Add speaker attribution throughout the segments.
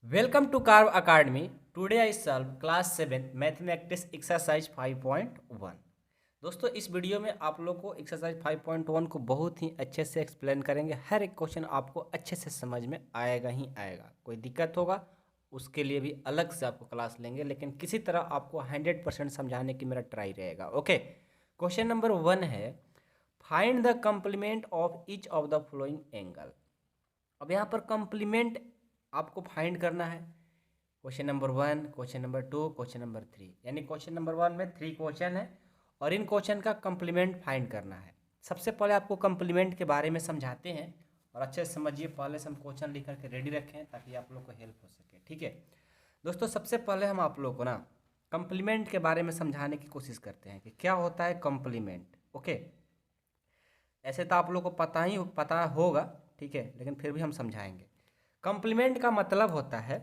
Speaker 1: Welcome to Carve Academy. Today I solve class 7 mathematics exercise 5.1। दोस्तों इस video में आप लोग को एक्सरसाइज 5.1 को बहुत ही अच्छे से एक्सप्लेन करेंगे। हर एक क्वेश्चन आपको अच्छे से समझ में आएगा ही आएगा। कोई दिक्कत होगा उसके लिए भी अलग से आपको क्लास लेंगे, लेकिन किसी तरह आपको 100% समझाने की मेरा ट्राई रहेगा। ओके, क्वेश्चन नंबर 1 है, find the complement of each of the following angle. अब यहाँ पर कम्प्लीमेंट आपको फाइंड करना है। Question number 1, question number 2, question number 3, यानी क्वेश्चन नंबर 1 में 3 क्वेश्चन है और इन क्वेश्चन का कम्प्लीमेंट फाइंड करना है। सबसे पहले आपको कम्प्लीमेंट के बारे में समझाते हैं और अच्छे से समझिए। पहले से हम क्वेश्चन लिख करके रेडी रखें ताकि आप लोग को हेल्प हो सके। ठीक है दोस्तों, सबसे पहले हम आप लोग को ना कम्प्लीमेंट के बारे में समझाने की कोशिश करते हैं कि क्या होता है कम्प्लीमेंट। ओके, ऐसे तो आप लोग को पता होगा, ठीक है, लेकिन फिर भी हम समझाएंगे। कॉम्प्लीमेंट का मतलब होता है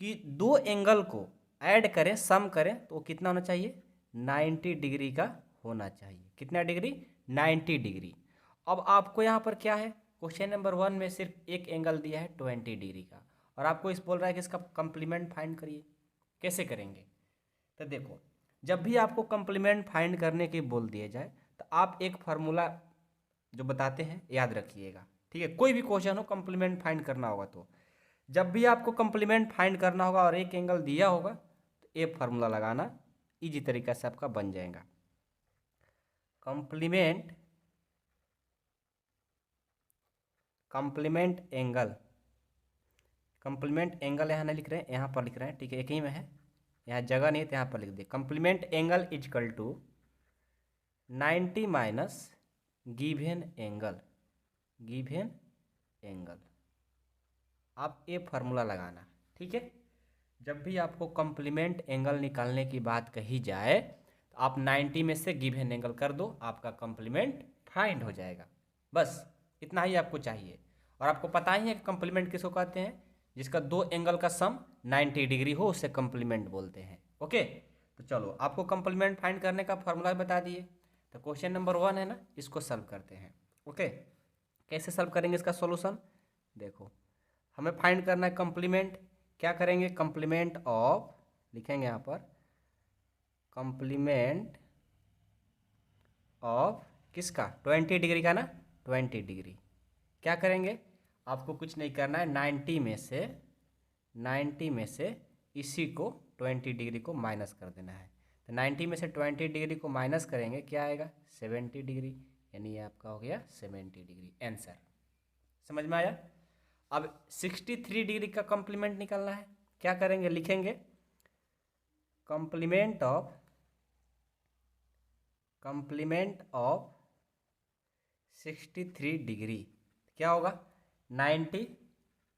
Speaker 1: कि दो एंगल को ऐड करें, सम करें तो कितना होना चाहिए, 90 डिग्री का होना चाहिए। कितना डिग्री, 90 डिग्री। अब आपको यहाँ पर क्या है, क्वेश्चन नंबर 1 में सिर्फ एक एंगल दिया है 20 डिग्री का, और आपको इस बोल रहा है कि इसका कॉम्प्लीमेंट फाइंड करिए। कैसे करेंगे, तो देखो, जब भी आपको कॉम्प्लीमेंट फाइंड करने की बोल दिया जाए तो आप एक फार्मूला जो बताते हैं याद रखिएगा। ठीक है, कोई भी क्वेश्चन हो कॉम्प्लीमेंट फाइंड करना होगा तो जब भी आपको कॉम्प्लीमेंट फाइंड करना होगा और एक एंगल दिया होगा तो ये फार्मूला लगाना, इजी तरीका से आपका बन जाएगा। Complement complement angle, complement angle यहाँ नहीं लिख रहे हैं, यहाँ पर लिख रहे हैं। ठीक है, एक ही में है, यहाँ जगह नहीं है तो यहाँ पर लिख दे। Complement angle equal to 90 minus given angle, given angle. आप ये फार्मूला लगाना। ठीक है, जब भी आपको कॉम्प्लीमेंट एंगल निकालने की बात कही जाए तो आप 90 में से गिवन एंगल कर दो, आपका कॉम्प्लीमेंट फाइंड हो जाएगा। बस इतना ही आपको चाहिए। और आपको पता ही है कि कॉम्प्लीमेंट किसको कहते हैं, जिसका दो एंगल का सम 90 डिग्री हो उसे कॉम्प्लीमेंट बोलते हैं। ओके, तो चलो आपको कॉम्प्लीमेंट फाइंड करने का फॉर्मूला बता दिए। तो क्वेश्चन नंबर 1 है ना, इसको सॉल्व करते हैं। ओके, कैसे सॉल्व करेंगे इसका सॉल्यूशन, देखो हमें फाइंड करना है कॉम्प्लीमेंट। क्या करेंगे, कॉम्प्लीमेंट ऑफ, लिखेंगे यहाँ पर कॉम्प्लीमेंट ऑफ किसका, 20 डिग्री का ना, 20 डिग्री। क्या करेंगे, आपको कुछ नहीं करना है, 90 में से इसी को 20 डिग्री को माइनस कर देना है। तो 90 में से 20 डिग्री को माइनस करेंगे, क्या आएगा, 70 डिग्री, यानी ये आपका हो गया 70 डिग्री आंसर। समझ में आया। अब 63 डिग्री का कॉम्प्लीमेंट निकालना है। क्या करेंगे, लिखेंगे कॉम्प्लीमेंट ऑफ 63 डिग्री। क्या होगा, 90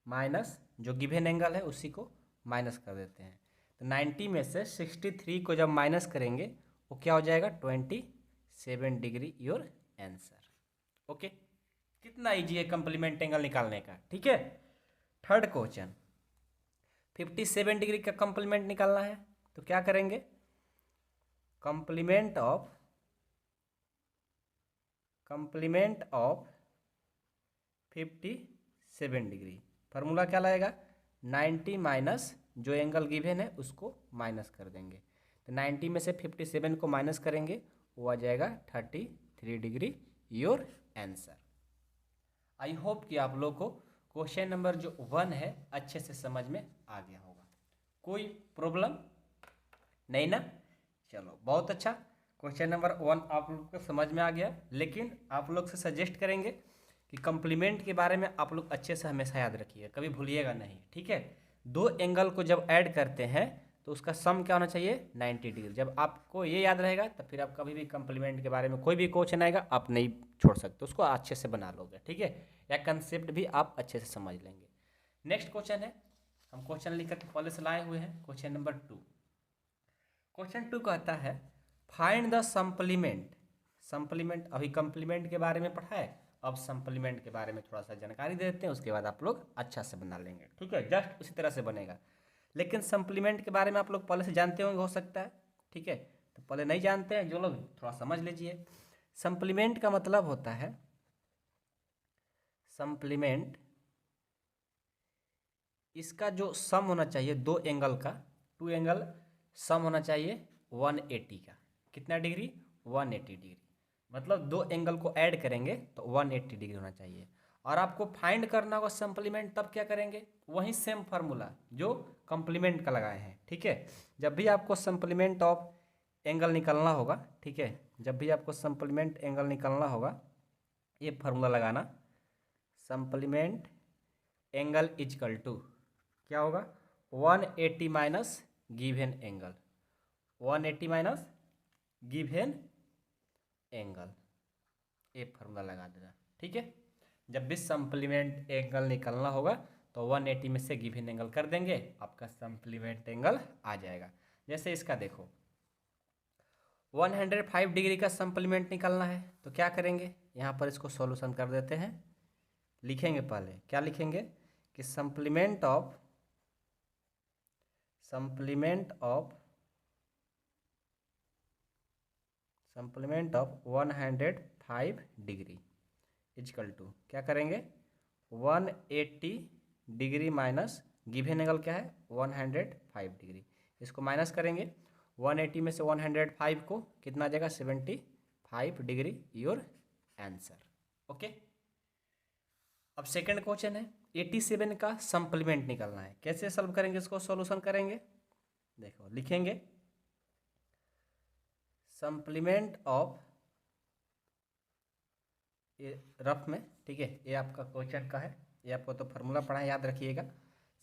Speaker 1: माइनस जो गिवन एंगल है उसी को माइनस कर देते हैं। तो 90 में से 63 को जब माइनस करेंगे वो क्या हो जाएगा, 27 डिग्री योर आंसर। ओके, कितना इजी है कॉम्प्लीमेंट एंगल निकालने का। ठीक है, थर्ड क्वेश्चन, 57 डिग्री का कॉम्प्लीमेंट निकालना है। तो क्या करेंगे, कॉम्प्लीमेंट ऑफ 57 डिग्री, फार्मूला क्या लाएगा, 90 माइनस जो एंगल गिवन है उसको माइनस कर देंगे। तो 90 में से 57 को माइनस करेंगे, वो आ जाएगा 33 degree your answer. I hope कि आप लोग को क्वेश्चन नंबर जो 1 है अच्छे से समझ में आ गया होगा। कोई प्रॉब्लम नहीं ना, चलो बहुत अच्छा। क्वेश्चन नंबर 1 आप लोग को समझ में आ गया, लेकिन आप लोग से सजेस्ट करेंगे कि कॉम्प्लीमेंट के बारे में आप लोग अच्छे से हमेशा याद रखिए, कभी भूलिएगा नहीं। ठीक है, दो एंगल को जब ऐड करते हैं तो उसका सम क्या होना चाहिए, 90 डिग्री। जब आपको ये याद रहेगा तो फिर आप कभी भी कॉम्प्लीमेंट के बारे में कोई भी क्वेश्चन आएगा आप नहीं छोड़ सकते, उसको अच्छे से बना लोगे। ठीक है, या कंसेप्ट भी आप अच्छे से समझ लेंगे। नेक्स्ट क्वेश्चन है, हम क्वेश्चन लिख करके पहले से लाए हुए हैं, क्वेश्चन नंबर 2। क्वेश्चन 2 कहता है, फाइंड द सप्लीमेंट। सप्लीमेंट अभी कंप्लीमेंट के बारे में पढ़ा है, अब सप्लीमेंट के बारे में थोड़ा सा जानकारी दे देते हैं, उसके बाद आप लोग अच्छा से बना लेंगे। ठीक है, जस्ट उसी तरह से बनेगा, लेकिन सप्लीमेंट के बारे में आप लोग पहले से जानते होंगे हो सकता है। ठीक है, तो पहले नहीं जानते हैं जो लोग, थोड़ा समझ लीजिए। सप्लीमेंट का मतलब होता है, सप्लीमेंट इसका जो सम होना चाहिए दो एंगल का, टू एंगल सम होना चाहिए 180 का। कितना डिग्री? 180 डिग्री। मतलब दो एंगल को ऐड करेंगे तो 180 डिग्री होना चाहिए। और आपको फाइंड करना होगा सप्लीमेंट, तब क्या करेंगे? वही सेम फार्मूला जो कंप्लीमेंट का लगाए हैं। ठीक है, जब भी आपको सप्लीमेंट ऑफ एंगल निकलना होगा, ठीक है, जब भी आपको सप्लीमेंट एंगल निकलना होगा, ये फार्मूला लगाना, सप्लीमेंट एंगल इजकल टू क्या होगा? 180 minus given angle, 180 minus given angle, ये फार्मूला लगा देना। ठीक है, जब भी सप्लीमेंट एंगल निकलना होगा तो 180 में से गिवन एंगल कर देंगे, आपका सप्लीमेंट एंगल आ जाएगा। जैसे इसका देखो 105 डिग्री का सप्लीमेंट निकालना है तो क्या करेंगे? यहाँ पर इसको सॉल्यूशन कर देते हैं। लिखेंगे पहले, क्या लिखेंगे कि supplement of 105 degree equal to क्या करेंगे? 180 डिग्री माइनस गिवन एंगल क्या है? 105 डिग्री। इसको माइनस करेंगे, 180 में से 105 को कितना आ जाएगा? 75 डिग्री, योर आंसर। ओके, अब सेकंड क्वेश्चन है 87 का सप्लीमेंट निकालना है। कैसे सॉल्व करेंगे इसको? सॉल्यूशन करेंगे, देखो लिखेंगे सप्लीमेंट ऑफ, ये रफ में, ठीक है, ये आपका क्वेश्चन का है, ये आपको तो फार्मूला पढ़ा है, याद रखिएगा।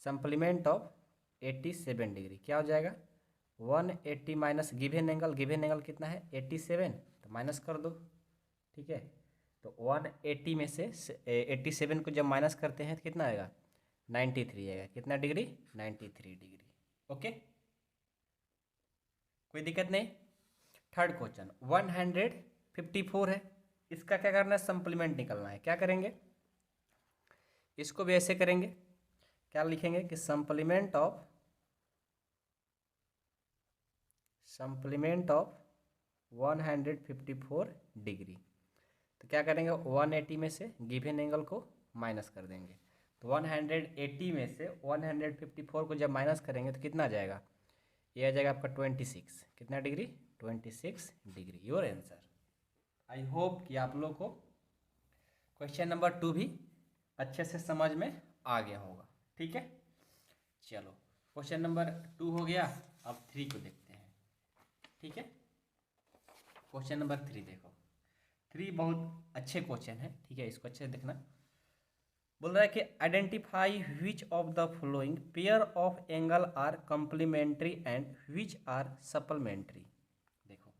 Speaker 1: सप्लीमेंट ऑफ 87 डिग्री क्या हो जाएगा? 180 minus given angle, given angle कितना है? 87, तो माइनस कर दो। ठीक है, तो 180 में से 87 को जब माइनस करते हैं तो कितना आएगा? 93 आएगा। कितना डिग्री? 93 डिग्री। ओके, कोई दिक्कत नहीं। थर्ड क्वेश्चन 154 है, इसका क्या करना है? सप्लीमेंट निकलना है। क्या करेंगे? इसको भी ऐसे करेंगे, क्या लिखेंगे कि सप्लीमेंट ऑफ 154 डिग्री, तो क्या करेंगे? 180 में से गिवन एंगल को माइनस कर देंगे, तो 180 में से 154 को जब माइनस करेंगे तो कितना आ जाएगा? ये आ जाएगा आपका 26। कितना degree? 26 degree, your answer. I hope कि आप लोग को क्वेश्चन नंबर 2 भी अच्छे से समझ में आ गया होगा। ठीक है, चलो क्वेश्चन नंबर 2 हो गया, अब 3 को देखते हैं। ठीक है, क्वेश्चन नंबर 3 देखो, 3 बहुत अच्छे क्वेश्चन है। ठीक है, इसको अच्छे से देखना। बोल रहा है कि identify which of the following pair of angle are complementary and which are supplementary. देखो,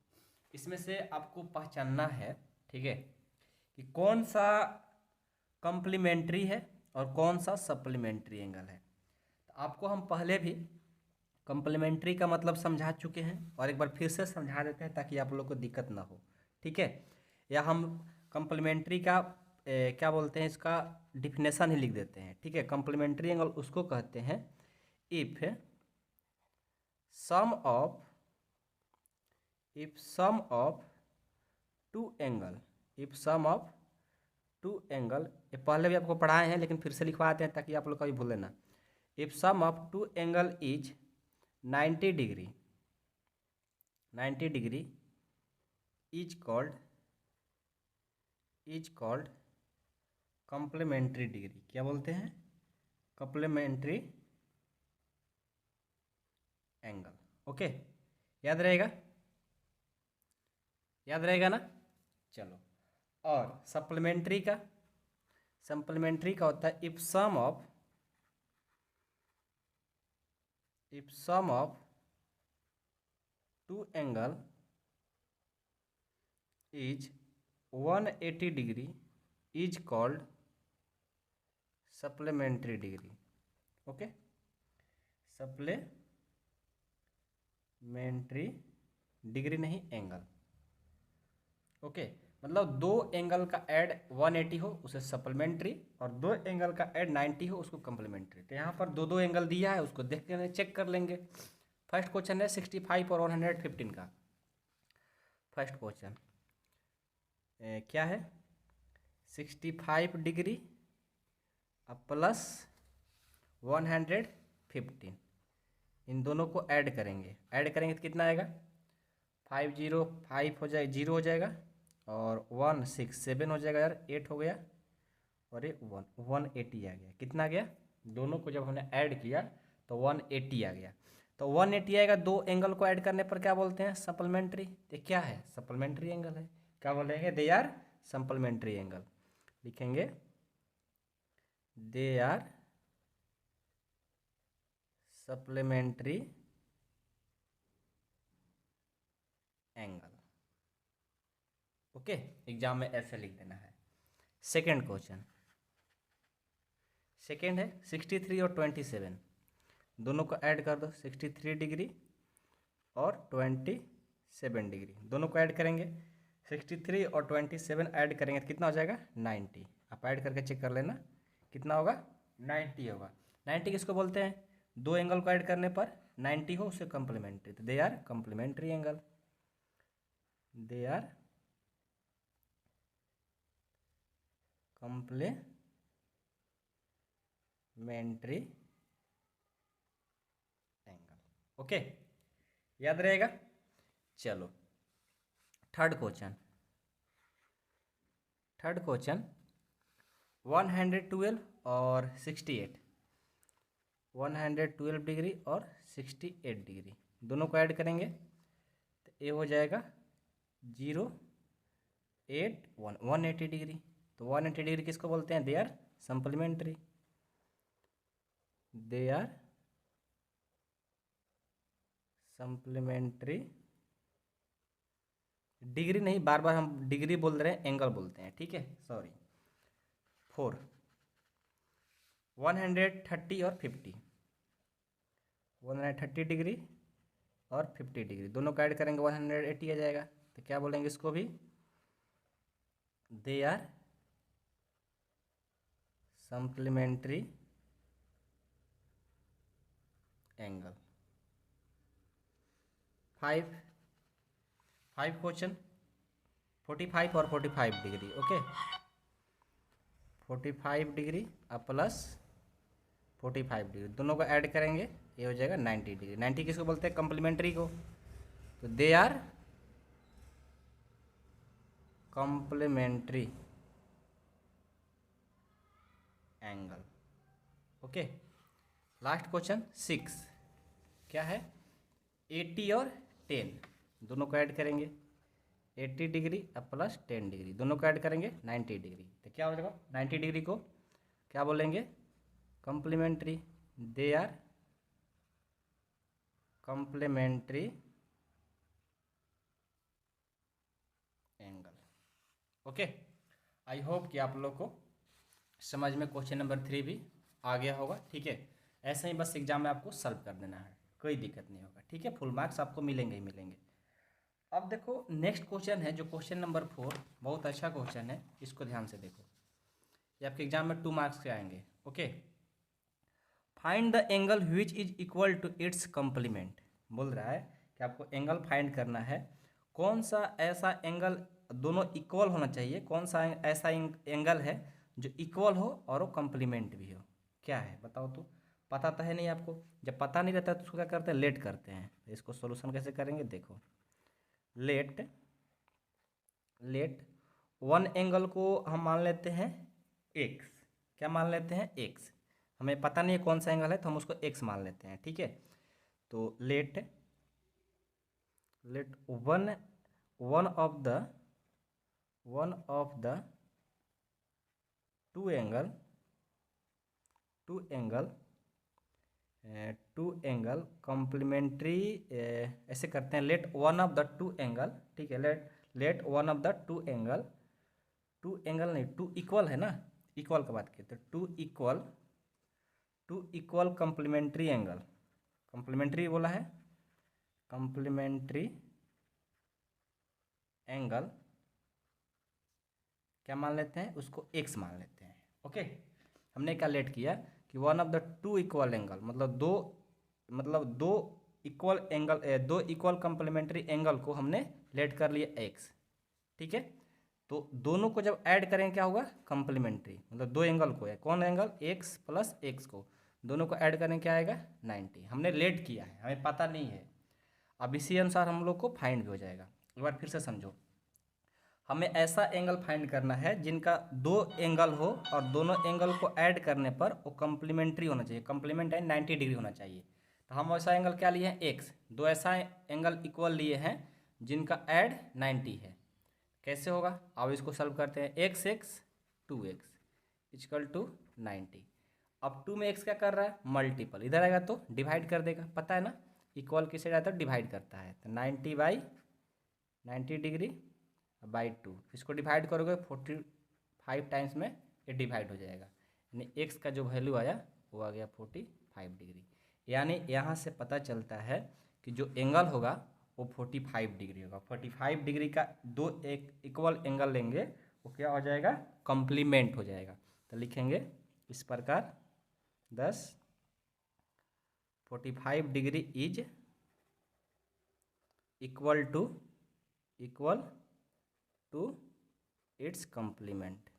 Speaker 1: इसमें से आपको पहचानना है, ठीक है, कि कौन सा कंप्लीमेंट्री है और कौन सा सप्लीमेंट्री एंगल है। तो आपको हम पहले भी कंप्लीमेंट्री का मतलब समझा चुके हैं और एक बार फिर से समझा देते हैं ताकि आप लोग को दिक्कत ना हो। ठीक है, या हम कंप्लीमेंट्री का क्या बोलते हैं, इसका डिफिनेशन ही लिख देते हैं। ठीक है, कंप्लीमेंट्री एंगल उसको कहते हैं if sum of two angle, ये पहले भी आपको पढ़ाए हैं लेकिन फिर से लिखवाते हैं ताकि आप लोग कभी भूले ना। If sum of two angle is 90 degree is called complementary degree. क्या बोलते हैं? Complementary angle. ओके, याद रहेगा ना? चलो, और सप्लीमेंट्री का होता है if sum of two angle is 180 degree is called supplementary degree. Okay, supplementary degree नहीं, एंगल। ओके, मतलब दो एंगल का ऐड 180 हो उसे सप्लीमेंट्री, और दो एंगल का ऐड 90 हो उसको कंप्लीमेंट्री। तो यहाँ पर दो एंगल दिया है, उसको देख के चेक कर लेंगे। फर्स्ट क्वेश्चन है 65 और 115 का। फर्स्ट क्वेश्चन क्या है? 65 डिग्री अब प्लस 115। इन दोनों को ऐड करेंगे तो कितना आएगा, 505 हो जाए, 0 हो जाएगा, और 1 6 7 हो जाएगा यार, 8 हो गया, और ये 180 आ गया। कितना आ गया, दोनों को जब हमने ऐड किया तो 180 आ गया। तो 180 आएगा, दो एंगल को ऐड करने पर क्या बोलते हैं, सप्लीमेंट्री। तो क्या है, सप्लीमेंट्री एंगल है। क्या बोलेंगे, दे आर सप्लीमेंट्री एंगल। लिखेंगे they are supplementary angle. Okay, exam में ऐसे लिख देना है। सेकेंड क्वेश्चन, सेकेंड है 63 और 27, दोनों को ऐड कर दो, 63 डिग्री और 27 डिग्री, दोनों को ऐड करेंगे। 63 और 27 ऐड करेंगे तो कितना हो जाएगा, 90। आप ऐड करके चेक कर लेना कितना होगा, 90 होगा। 90 किसको बोलते हैं, दो एंगल को ऐड करने पर 90 हो, उससे कम्प्लीमेंट्री। तो they are complementary angle, they are complementary angle. Okay, याद रहेगा। चलो थर्ड क्वेश्चन, 112 और 68, 112 डिग्री और 68 डिग्री, दोनों को ऐड करेंगे तो ये हो जाएगा 180 डिग्री। तो 180 डिग्री किसको बोलते हैं, they are supplementary, they are supplementary. Degree नहीं, बार बार हम डिग्री बोल रहे हैं, एंगल बोलते हैं, ठीक है, सॉरी। 4 130 और 50, 130 डिग्री और 50 डिग्री, दोनों का ऐड करेंगे 180 आ जाएगा। तो क्या बोलेंगे इसको भी, they are supplementary angle. 5 question, 45 और 45 डिग्री। ओके, 45 डिग्री और प्लस 45 डिग्री, दोनों को ऐड करेंगे, ये हो जाएगा 90 डिग्री। 90 किसको बोलते हैं, कम्प्लीमेंट्री को। तो they are complementary angle. Okay, last question 6, क्या है, 80 और 10, दोनों को ऐड करेंगे, 80 डिग्री और प्लस 10 डिग्री, दोनों को ऐड करेंगे 90 डिग्री। तो क्या हो जाएगा, 90 डिग्री को क्या बोलेंगे, complementary, they are complementary angle. Okay, I hope कि आप लोग को समझ में क्वेश्चन नंबर 3 भी आ गया होगा, ठीक है। ऐसे ही बस एग्जाम में आपको सॉल्व कर देना है, कोई दिक्कत नहीं होगा, ठीक है। फुल मार्क्स आपको मिलेंगे ही मिलेंगे। अब देखो नेक्स्ट क्वेश्चन है जो क्वेश्चन नंबर 4, बहुत अच्छा क्वेश्चन है, इसको ध्यान से देखो, ये आपके एग्जाम में 2 मार्क्स के आएंगे। Okay, find the angle which is equal to its complement. बोल रहा है कि आपको एंगल फाइंड करना है, कौन सा ऐसा एंगल, दोनों इक्वल होना चाहिए, कौन सा ऐसा एंगल है जो इक्वल हो और वो कम्प्लीमेंट भी हो। क्या है बताओ तो, पता तो है नहीं आपको। जब पता नहीं रहता तो उसको क्या करते हैं, लेट करते हैं। इसको सोल्यूशन कैसे करेंगे, देखो, लेट वन एंगल को हम मान लेते हैं एक्स। क्या मान लेते हैं, एक्स। हमें पता नहीं है कौन सा एंगल है तो हम उसको एक्स मान लेते हैं, ठीक है। तो let one of the two angle complementary, ऐसे करते हैं, let one of the two angle, ठीक है, let one of the two angle नहीं, टू इक्वल है ना, इक्वल का बात की, तो two equal complementary angle, complementary बोला है, कॉम्प्लीमेंट्री एंगल क्या मान लेते हैं, उसको एक्स मान लेते हैं। ओके, हमने क्या लेट किया कि one of the two equal angle, मतलब दो इक्वल एंगल, दो इक्वल कॉम्प्लीमेंट्री एंगल को हमने लेट कर लिया एक्स, ठीक है। तो दोनों को जब ऐड करें क्या होगा, कॉम्प्लीमेंट्री, मतलब दो एंगल को है, कौन एंगल, एक्स प्लस एक्स को, दोनों को ऐड करें क्या आएगा 90। हमने लेट किया है, हमें पता नहीं है। अब इसी अनुसार हम लोग को फाइंड भी हो जाएगा। एक बार फिर से समझो, हमें ऐसा एंगल फाइंड करना है जिनका दो एंगल हो और दोनों एंगल को ऐड करने पर वो कम्प्लीमेंट्री होना चाहिए। कम्प्लीमेंट है 90 डिग्री होना चाहिए। तो हम ऐसा एंगल क्या लिए हैं एक्स, दो ऐसा एंगल इक्वल लिए हैं जिनका ऐड 90 है। कैसे होगा, अब इसको सॉल्व करते हैं। X X 2x equal to 90। अब 2 में x क्या कर रहा है मल्टीपल, इधर आएगा तो डिवाइड कर देगा, पता है ना इक्वल किसे जाता है डिवाइड करता है। तो 90 डिग्री बाई 2, इसको डिवाइड करोगे 45 टाइम्स में ये डिवाइड हो जाएगा, यानी x का जो वैल्यू आया वो आ गया 45 डिग्री। यानी यहाँ से पता चलता है कि जो एंगल होगा वो 45 डिग्री होगा। 45 डिग्री का दो एक इक्वल एंगल लेंगे वो क्या हो जाएगा कॉम्प्लीमेंट हो जाएगा। तो लिखेंगे इस प्रकार 45 degree is equal to its complement.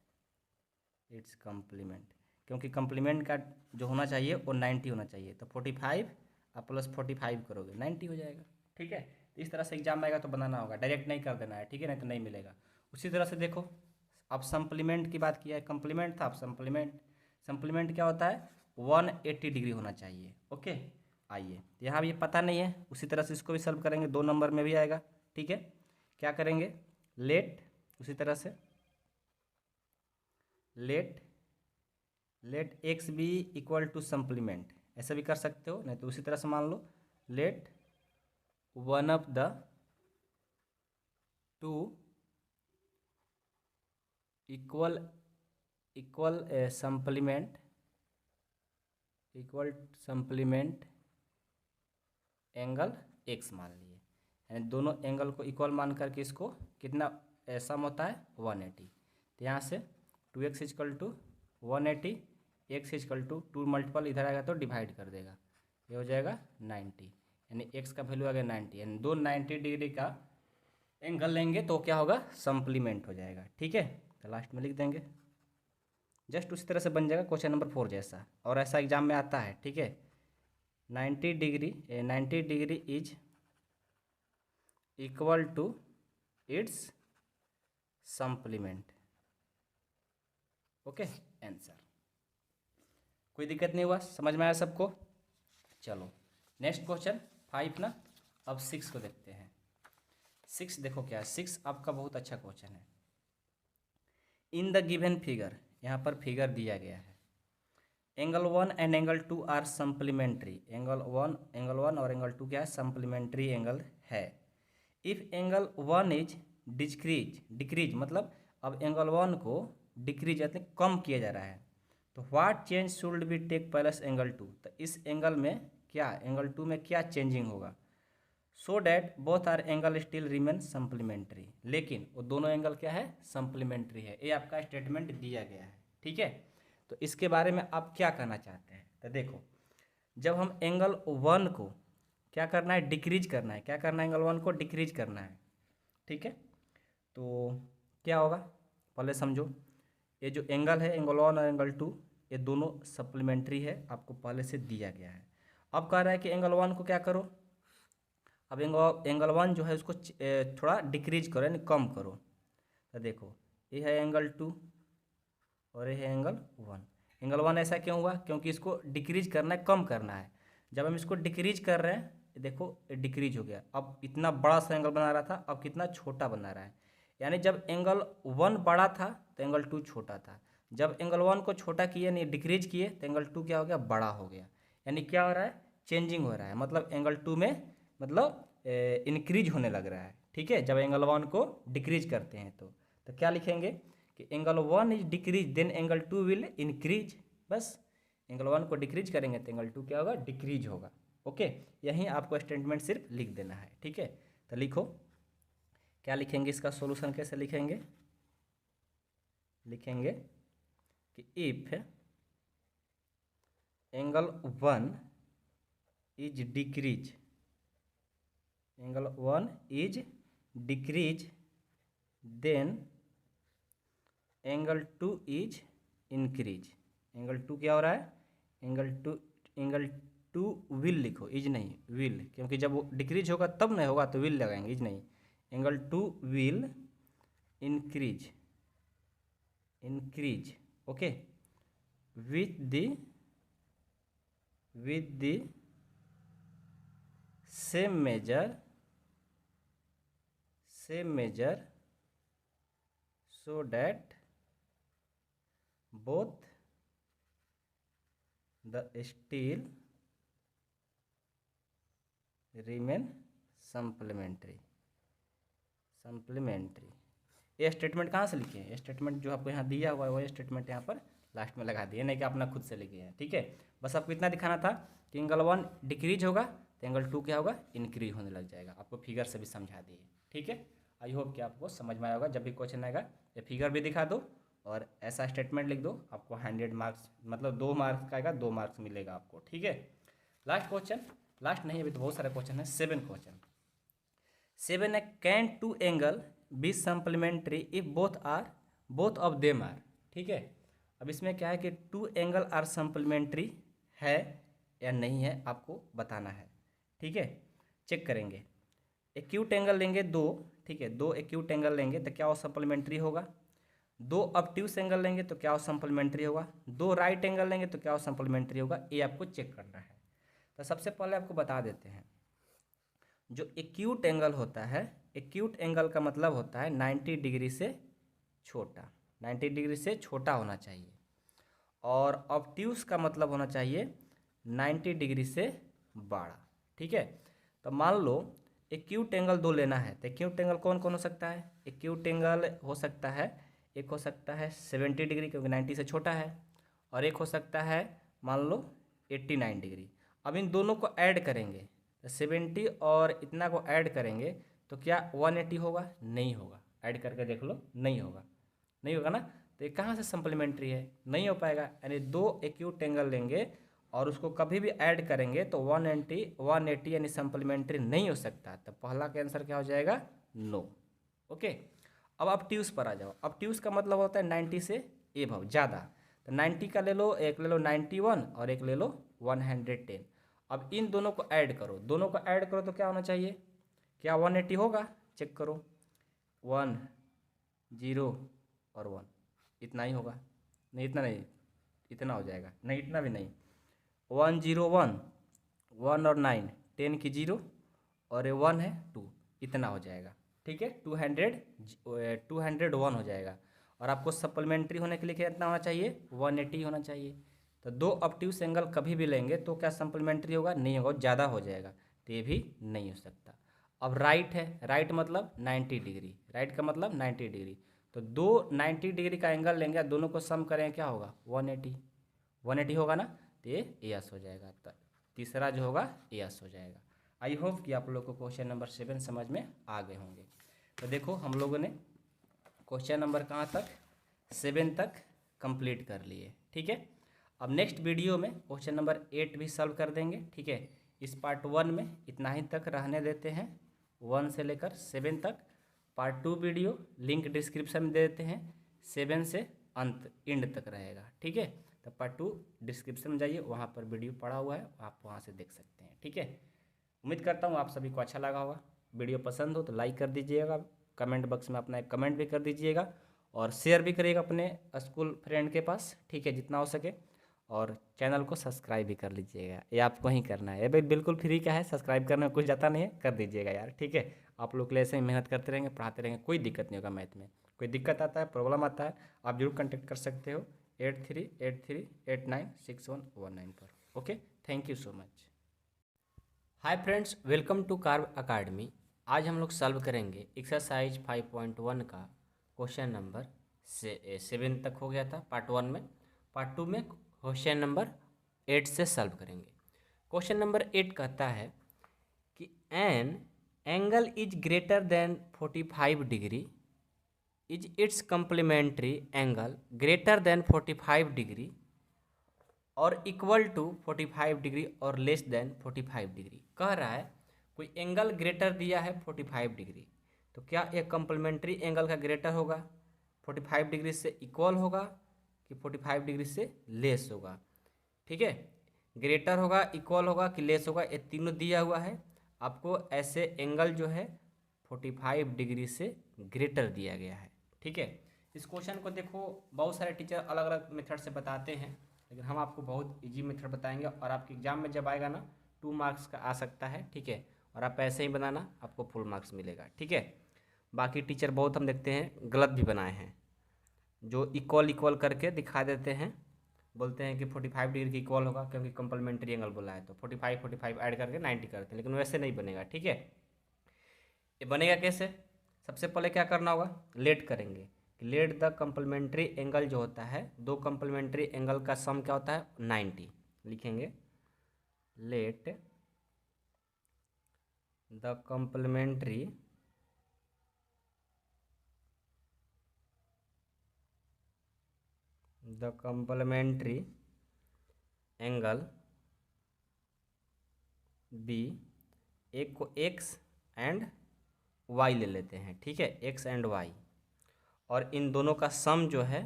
Speaker 1: क्योंकि कॉम्प्लीमेंट का जो होना चाहिए वो 90 होना चाहिए। तो 45 आप प्लस 45 करोगे 90 हो जाएगा। ठीक है, तो इस तरह से एग्जाम में आएगा तो बनाना होगा, डायरेक्ट नहीं कर देना है, ठीक है, नहीं तो नहीं मिलेगा। उसी तरह से देखो, अब सप्लीमेंट की बात किया है, कम्प्लीमेंट था, अब सप्लीमेंट क्या होता है 180 डिग्री होना चाहिए। ओके, आइए यहाँ भी पता नहीं है, उसी तरह से इसको भी सॉल्व करेंगे, 2 नंबर में भी आएगा। ठीक है, क्या करेंगे लेट, उसी तरह से let X B equal to supplement, ऐसा भी कर सकते हो, नहीं तो उसी तरह से मान लो let one of the two equal supplement angle X मान लिए, यानी दोनों एंगल को इक्वल मान करके इसको कितना सम होता है 180। तो यहाँ से 2x equal to 180, x equal to 2 multiple इधर आएगा तो डिवाइड कर देगा, ये हो जाएगा 90, यानी x का वैल्यू आ गया 90, यानी दो 90 डिग्री का एंगल लेंगे तो क्या होगा सप्लीमेंट हो जाएगा। ठीक है, तो लास्ट में लिख देंगे, जस्ट उसी तरह से बन जाएगा क्वेश्चन नंबर 4 जैसा, और ऐसा एग्जाम में आता है। ठीक है, 90 degree is equal to its supplement. Okay, answer. कोई दिक्कत नहीं हुआ, समझ में आया सबको। चलो नेक्स्ट क्वेश्चन 5 ना, अब 6 को देखते हैं। 6 देखो क्या है, 6 आपका बहुत अच्छा क्वेश्चन है। इन द गिवन फिगर, यहाँ पर फिगर दिया गया है, angle 1 and angle 2 are supplementary. Angle one और एंगल 2 क्या है सप्लीमेंट्री एंगल है। इफ एंगल 1 इज डिक्रीज मतलब अब एंगल 1 को डिक्रीज यानी कम किया जा रहा है, तो what change should be take plus angle 2। तो इस एंगल में क्या, एंगल 2 में क्या चेंजिंग होगा, so that both R angle still remain supplementary. लेकिन वो दोनों एंगल क्या है सप्लीमेंट्री है, ये आपका स्टेटमेंट दिया गया है। ठीक है, तो इसके बारे में आप क्या कहना चाहते हैं। तो देखो, जब हम एंगल 1 को क्या करना है डिक्रीज करना है, क्या करना है एंगल 1 को डिक्रीज करना है। ठीक है, तो क्या होगा पहले समझो, ये जो एंगल है एंगल 1 और एंगल 2 ये दोनों सप्लीमेंट्री है, आपको पहले से दिया गया है। अब कह रहा है कि एंगल 1 को क्या करो, अब एंगल 1 जो है उसको थोड़ा डिक्रीज करो यानी कम करो। तो देखो ये है एंगल 2 और ये है एंगल 1। एंगल 1 ऐसा क्यों हुआ, क्योंकि इसको डिक्रीज करना है, कम करना है। जब हम इसको डिक्रीज कर रहे हैं, देखो डिक्रीज हो गया, अब इतना बड़ा सा एंगल बना रहा था अब कितना छोटा बना रहा है। यानी जब एंगल 1 बड़ा था तो एंगल 2 छोटा था, जब एंगल 1 को छोटा किए यानी डिक्रीज किए तो एंगल 2 क्या हो गया बड़ा हो गया। यानी क्या हो रहा है चेंजिंग हो रहा है, मतलब एंगल 2 में मतलब इंक्रीज होने लग रहा है। ठीक है, जब एंगल 1 को डिक्रीज करते हैं तो क्या लिखेंगे कि angle 1 is decrease then angle 2 will increase. बस एंगल 1 को डिक्रीज करेंगे तो एंगल 2 क्या होगा डिक्रीज होगा। ओके, यहीं आपको स्टेटमेंट सिर्फ लिख देना है। ठीक है, तो लिखो क्या लिखेंगे, इसका सॉल्यूशन कैसे लिखेंगे, लिखेंगे कि if angle 1 is decrease, angle 1 is decrease then angle 2 is increase. Angle 2 क्या हो रहा है, एंगल 2 एंगल टू विल लिखो, इज नहीं विल, क्योंकि जब वो डिक्रीज होगा तब नहीं होगा तो विल लगाएंगे, इज नहीं। Angle two will increase, increase, okay, with the same measure so that both the still remain supplementary। ये स्टेटमेंट कहाँ से लिखे हैं? ये स्टेटमेंट जो आपको यहाँ दिया हुआ है वो स्टेटमेंट यहाँ पर लास्ट में लगा दिए, नहीं कि अपना खुद से लिखे हैं, ठीक है। बस आपको इतना दिखाना था कि एंगल 1 डिक्रीज होगा तो एंगल 2 क्या होगा? इंक्रीज होने लग जाएगा। आपको फिगर से भी समझा दिए, ठीक है। आई होप कि आपको समझ में आएगा। जब भी क्वेश्चन आएगा ये फिगर भी दिखा दो और ऐसा स्टेटमेंट लिख दो, आपको 100 मार्क्स, मतलब 2 मार्क्स का आएगा, 2 मार्क्स मिलेगा आपको, ठीक है। लास्ट क्वेश्चन, लास्ट नहीं, अभी तो बहुत सारे क्वेश्चन है। 7 क्वेश्चन, 7 है, can two angle be supplementary if both of them are, ठीक है। अब इसमें क्या है कि 2 एंगल आर सप्लीमेंट्री है या नहीं है, आपको बताना है, ठीक है। चेक करेंगे। एक्यूट एंगल लेंगे 2, ठीक है, 2 एक्यूट एंगल लेंगे तो क्या वो सप्लीमेंट्री होगा। 2 ऑब्ट्यूस एंगल लेंगे तो क्या वो सप्लीमेंट्री होगा। 2 राइट एंगल लेंगे तो क्या वो सप्लीमेंट्री होगा, ये आपको चेक करना है। तो सबसे पहले आपको बता देते हैं, जो एक्यूट एंगल होता है, एक्यूट एंगल का मतलब होता है 90 डिग्री से छोटा, 90 डिग्री से छोटा होना चाहिए। और ऑब्ट्यूस का मतलब होना चाहिए 90 डिग्री से बड़ा, ठीक है। तो मान लो एक्यूट एंगल 2 लेना है, तो एक्यूट एंगल कौन कौन हो सकता है? एक्यूट एंगल हो सकता है, एक हो सकता है 70 डिग्री क्योंकि 90 से छोटा है, और एक हो सकता है मान लो 89 डिग्री। अब इन दोनों को ऐड करेंगे, 70 और इतना को ऐड करेंगे तो क्या 180 होगा? नहीं होगा। ऐड करके देख लो, नहीं होगा, नहीं होगा ना। तो ये कहाँ से सप्लीमेंट्री है? नहीं हो पाएगा। यानी 2 एक्यूट एंगल लेंगे और उसको कभी भी ऐड करेंगे तो 180 यानी सप्लीमेंट्री नहीं हो सकता। तो पहला का आंसर क्या हो जाएगा? No, okay. अब ऑब्ट्यूस पर आ जाओ। ऑब्ट्यूस का मतलब होता है 90 से एबव, ज़्यादा। तो 90 का ले लो, एक ले लो 91 और एक ले लो 110। अब इन दोनों को ऐड करो, दोनों को ऐड करो तो क्या होना चाहिए? क्या 180 होगा? चेक करो, 1 0 और 1, इतना ही होगा। नहीं, इतना नहीं, इतना हो जाएगा, नहीं इतना भी नहीं। 1 0 1, 1 और 9, 10 की 0 और ये 1 है 2, इतना हो जाएगा, ठीक है। 201 हो जाएगा। और आपको सप्लीमेंट्री होने के लिए कितना होना चाहिए? 180 होना चाहिए। तो 2 ऑब्ट्यूस एंगल कभी भी लेंगे तो क्या सप्लीमेंट्री होगा? नहीं होगा, ज़्यादा हो जाएगा, तो ये भी नहीं हो सकता। अब राइट है, राइट मतलब 90 डिग्री, राइट का मतलब 90 डिग्री। तो 2 90 डिग्री का एंगल लेंगे, दोनों को सम करें, क्या होगा? 180 होगा ना, तो ये यस हो जाएगा। तो तीसरा जो होगा यस हो जाएगा। आई होप कि आप लोग को क्वेश्चन नंबर 7 समझ में आ गए होंगे। तो देखो हम लोगों ने क्वेश्चन नंबर कहाँ तक? 7 तक कंप्लीट कर लिए, ठीक है। अब नेक्स्ट वीडियो में क्वेश्चन नंबर 8 भी सॉल्व कर देंगे, ठीक है। इस पार्ट 1 में इतना ही तक रहने देते हैं, 1 से लेकर 7 तक। पार्ट 2 वीडियो लिंक डिस्क्रिप्शन में दे देते हैं, 7 से अंत एंड तक रहेगा, ठीक है। तो पार्ट 2 डिस्क्रिप्शन में जाइए, वहाँ पर वीडियो पड़ा हुआ है, आप वहाँ से देख सकते हैं, ठीक है। उम्मीद करता हूँ आप सभी को अच्छा लगा होगा। वीडियो पसंद हो तो लाइक कर दीजिएगा, कमेंट बॉक्स में अपना एक कमेंट भी कर दीजिएगा और शेयर भी करिएगा अपने स्कूल फ्रेंड के पास, ठीक है, जितना हो सके। और चैनल को सब्सक्राइब भी कर लीजिएगा, ये आपको ही करना है, ये भाई बिल्कुल फ्री का है, सब्सक्राइब करने में कुछ जाता नहीं है, कर दीजिएगा यार, ठीक है। आप लोग के लिए ऐसे ही मेहनत करते रहेंगे, पढ़ाते रहेंगे, कोई दिक्कत नहीं होगा। मैथ में कोई दिक्कत आता है, प्रॉब्लम आता है, आप जरूर कॉन्टेक्ट कर सकते हो 8383896119 पर। Okay, thank you so much. Hi friends, welcome to Carve Academy. आज हम लोग सॉल्व करेंगे एक्सरसाइज 5.1 का क्वेश्चन नंबर 7 तक हो गया था पार्ट 1 में। पार्ट 2 में क्वेश्चन नंबर 8 से सॉल्व करेंगे। क्वेश्चन नंबर 8 कहता है कि an angle is greater than 45 degree is its complementary angle greater than 45 degree और इक्वल टू 45 डिग्री और लेस देन 45 डिग्री। कह रहा है कोई एंगल ग्रेटर दिया है 45 डिग्री, तो क्या ये कम्प्लीमेंट्री एंगल का ग्रेटर होगा, 45 डिग्री से इक्वल होगा कि 45 डिग्री से लेस होगा, ठीक है। ग्रेटर होगा, इक्वल होगा कि लेस होगा, ये तीनों दिया हुआ है आपको। ऐसे एंगल जो है 45 डिग्री से ग्रेटर दिया गया है। ठीक है, इस क्वेश्चन को देखो बहुत सारे टीचर अलग अलग मेथड से बताते हैं, लेकिन हम आपको बहुत इजी मेथड बताएंगे और आपके एग्जाम में जब आएगा ना 2 मार्क्स का आ सकता है। ठीक है, और आप ऐसे ही बनाना, आपको फुल मार्क्स मिलेगा। ठीक है, बाकी टीचर बहुत हम देखते हैं गलत भी बनाए हैं, जो इक्वल इक्वल करके दिखा देते हैं, बोलते हैं कि 45 डिग्री की इक्वल होगा क्योंकि कंप्लीमेंट्री एंगल बोला है, तो 45 ऐड करके 90 करते हैं, लेकिन वैसे नहीं बनेगा। ठीक है, ये बनेगा कैसे? सबसे पहले क्या करना होगा, लेट करेंगे। लेट द कंप्लीमेंट्री एंगल जो होता है, दो कंप्लीमेंट्री एंगल का सम क्या होता है 90, लिखेंगे let the complementary angle be, एक को एक्स एंड वाई ले लेते हैं। ठीक है, एक्स एंड वाई, और इन दोनों का सम जो है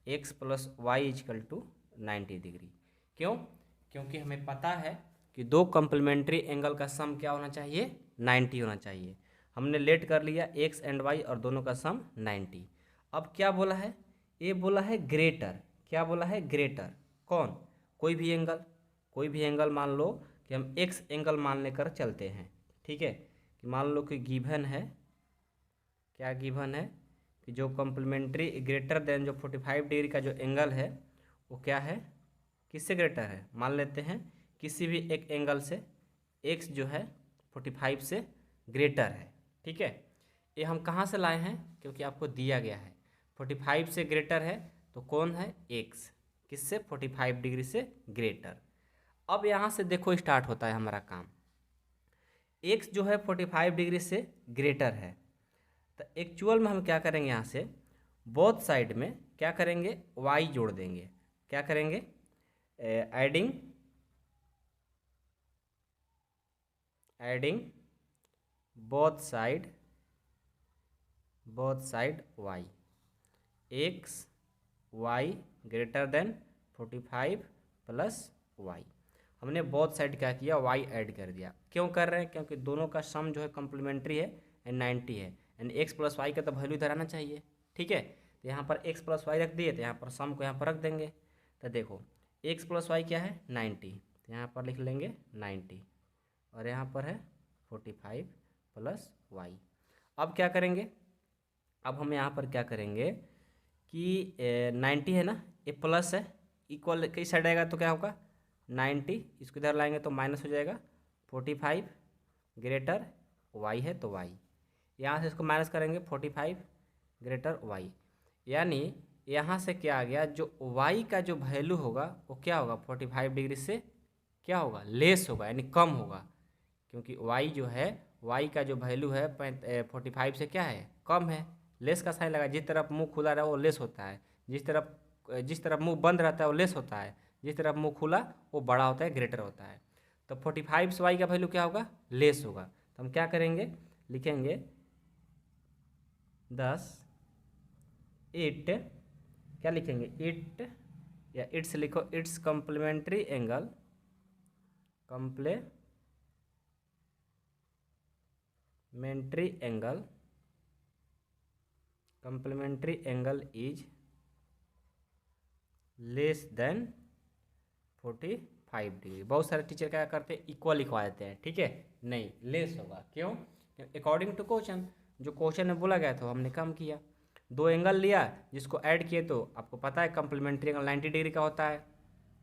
Speaker 1: x plus y is equal to 90 degree. क्यों? क्योंकि हमें पता है कि दो कंप्लीमेंट्री एंगल का सम क्या होना चाहिए 90 होना चाहिए। हमने लेट कर लिया एक्स एंड वाई और दोनों का सम 90। अब क्या बोला है, ये बोला है ग्रेटर। क्या बोला है? ग्रेटर। कौन? कोई भी एंगल, कोई भी एंगल मान लो कि हम एक्स एंगल मान लेकर चलते हैं। ठीक है, कि मान लो कि गिवन है, क्या गिवन है कि जो कॉम्प्लीमेंट्री ग्रेटर देन जो 45 डिग्री का जो एंगल है वो क्या है, किससे ग्रेटर है? मान लेते हैं किसी भी एक एंगल से एक्स जो है 45 से ग्रेटर है। ठीक है, ये हम कहाँ से लाए हैं? क्योंकि आपको दिया गया है 45 से ग्रेटर है, तो कौन है? एक्स। किससे? 45 डिग्री से ग्रेटर। अब यहाँ से देखो स्टार्ट होता है हमारा काम। एक्स जो है 45 डिग्री से ग्रेटर है, तो एक्चुअल में हम क्या करेंगे, यहाँ से बोथ साइड में क्या करेंगे, वाई जोड़ देंगे। क्या करेंगे? Adding both side y, x y greater than 45 plus y. हमने बोथ साइड क्या किया, वाई ऐड कर दिया। क्यों कर रहे हैं? क्योंकि दोनों का सम जो है कम्प्लीमेंट्री है एंड 90 है, एंड एक्स प्लस वाई का तो वैल्यू इधर आना चाहिए। ठीक है, तो यहाँ पर एक्स प्लस वाई रख दिए, तो यहाँ पर सम को यहाँ पर रख देंगे। तो देखो एक्स प्लस वाई क्या है 90, तो यहाँ पर लिख लेंगे 90, और यहाँ पर है 45 प्लस वाई। अब क्या करेंगे, अब हम यहाँ पर क्या करेंगे कि 90 है ना, ये प्लस है, इक्वल कई साइड आएगा तो क्या होगा 90, इसको इधर लाएंगे तो माइनस हो जाएगा। 45 ग्रेटर वाई है तो वाई, यहाँ से इसको माइनस करेंगे 45 ग्रेटर वाई, यानी यहाँ से क्या आ गया, जो वाई का जो वैल्यू होगा वो क्या होगा 45 डिग्री से क्या होगा, लेस होगा, यानी कम होगा। क्योंकि वाई जो है, वाई का जो वैल्यू है 45 से क्या है, कम है। लेस का साइन लगा, जिस तरफ मुंह खुला रहा वो लेस होता है, जिस तरफ मुंह बंद रहता है वो लेस होता है, जिस तरफ मुंह खुला वो बड़ा होता है, ग्रेटर होता है। तो 45 से वाई का वैल्यू क्या होगा, लेस होगा। तो हम क्या करेंगे, लिखेंगे 10 इट, क्या लिखेंगे, इट या इट्स लिखो, its complementary angle, complementary angle is less than 45 degree. बहुत सारे टीचर क्या करते हैं, इक्वल लिखवा देते हैं। ठीक है, नहीं, लेस होगा। क्यों? अकॉर्डिंग टू क्वेश्चन, जो क्वेश्चन में बोला गया था हमने काम किया। दो एंगल लिया जिसको ऐड किए, तो आपको पता है कंप्लीमेंट्री एंगल 90 डिग्री का होता है,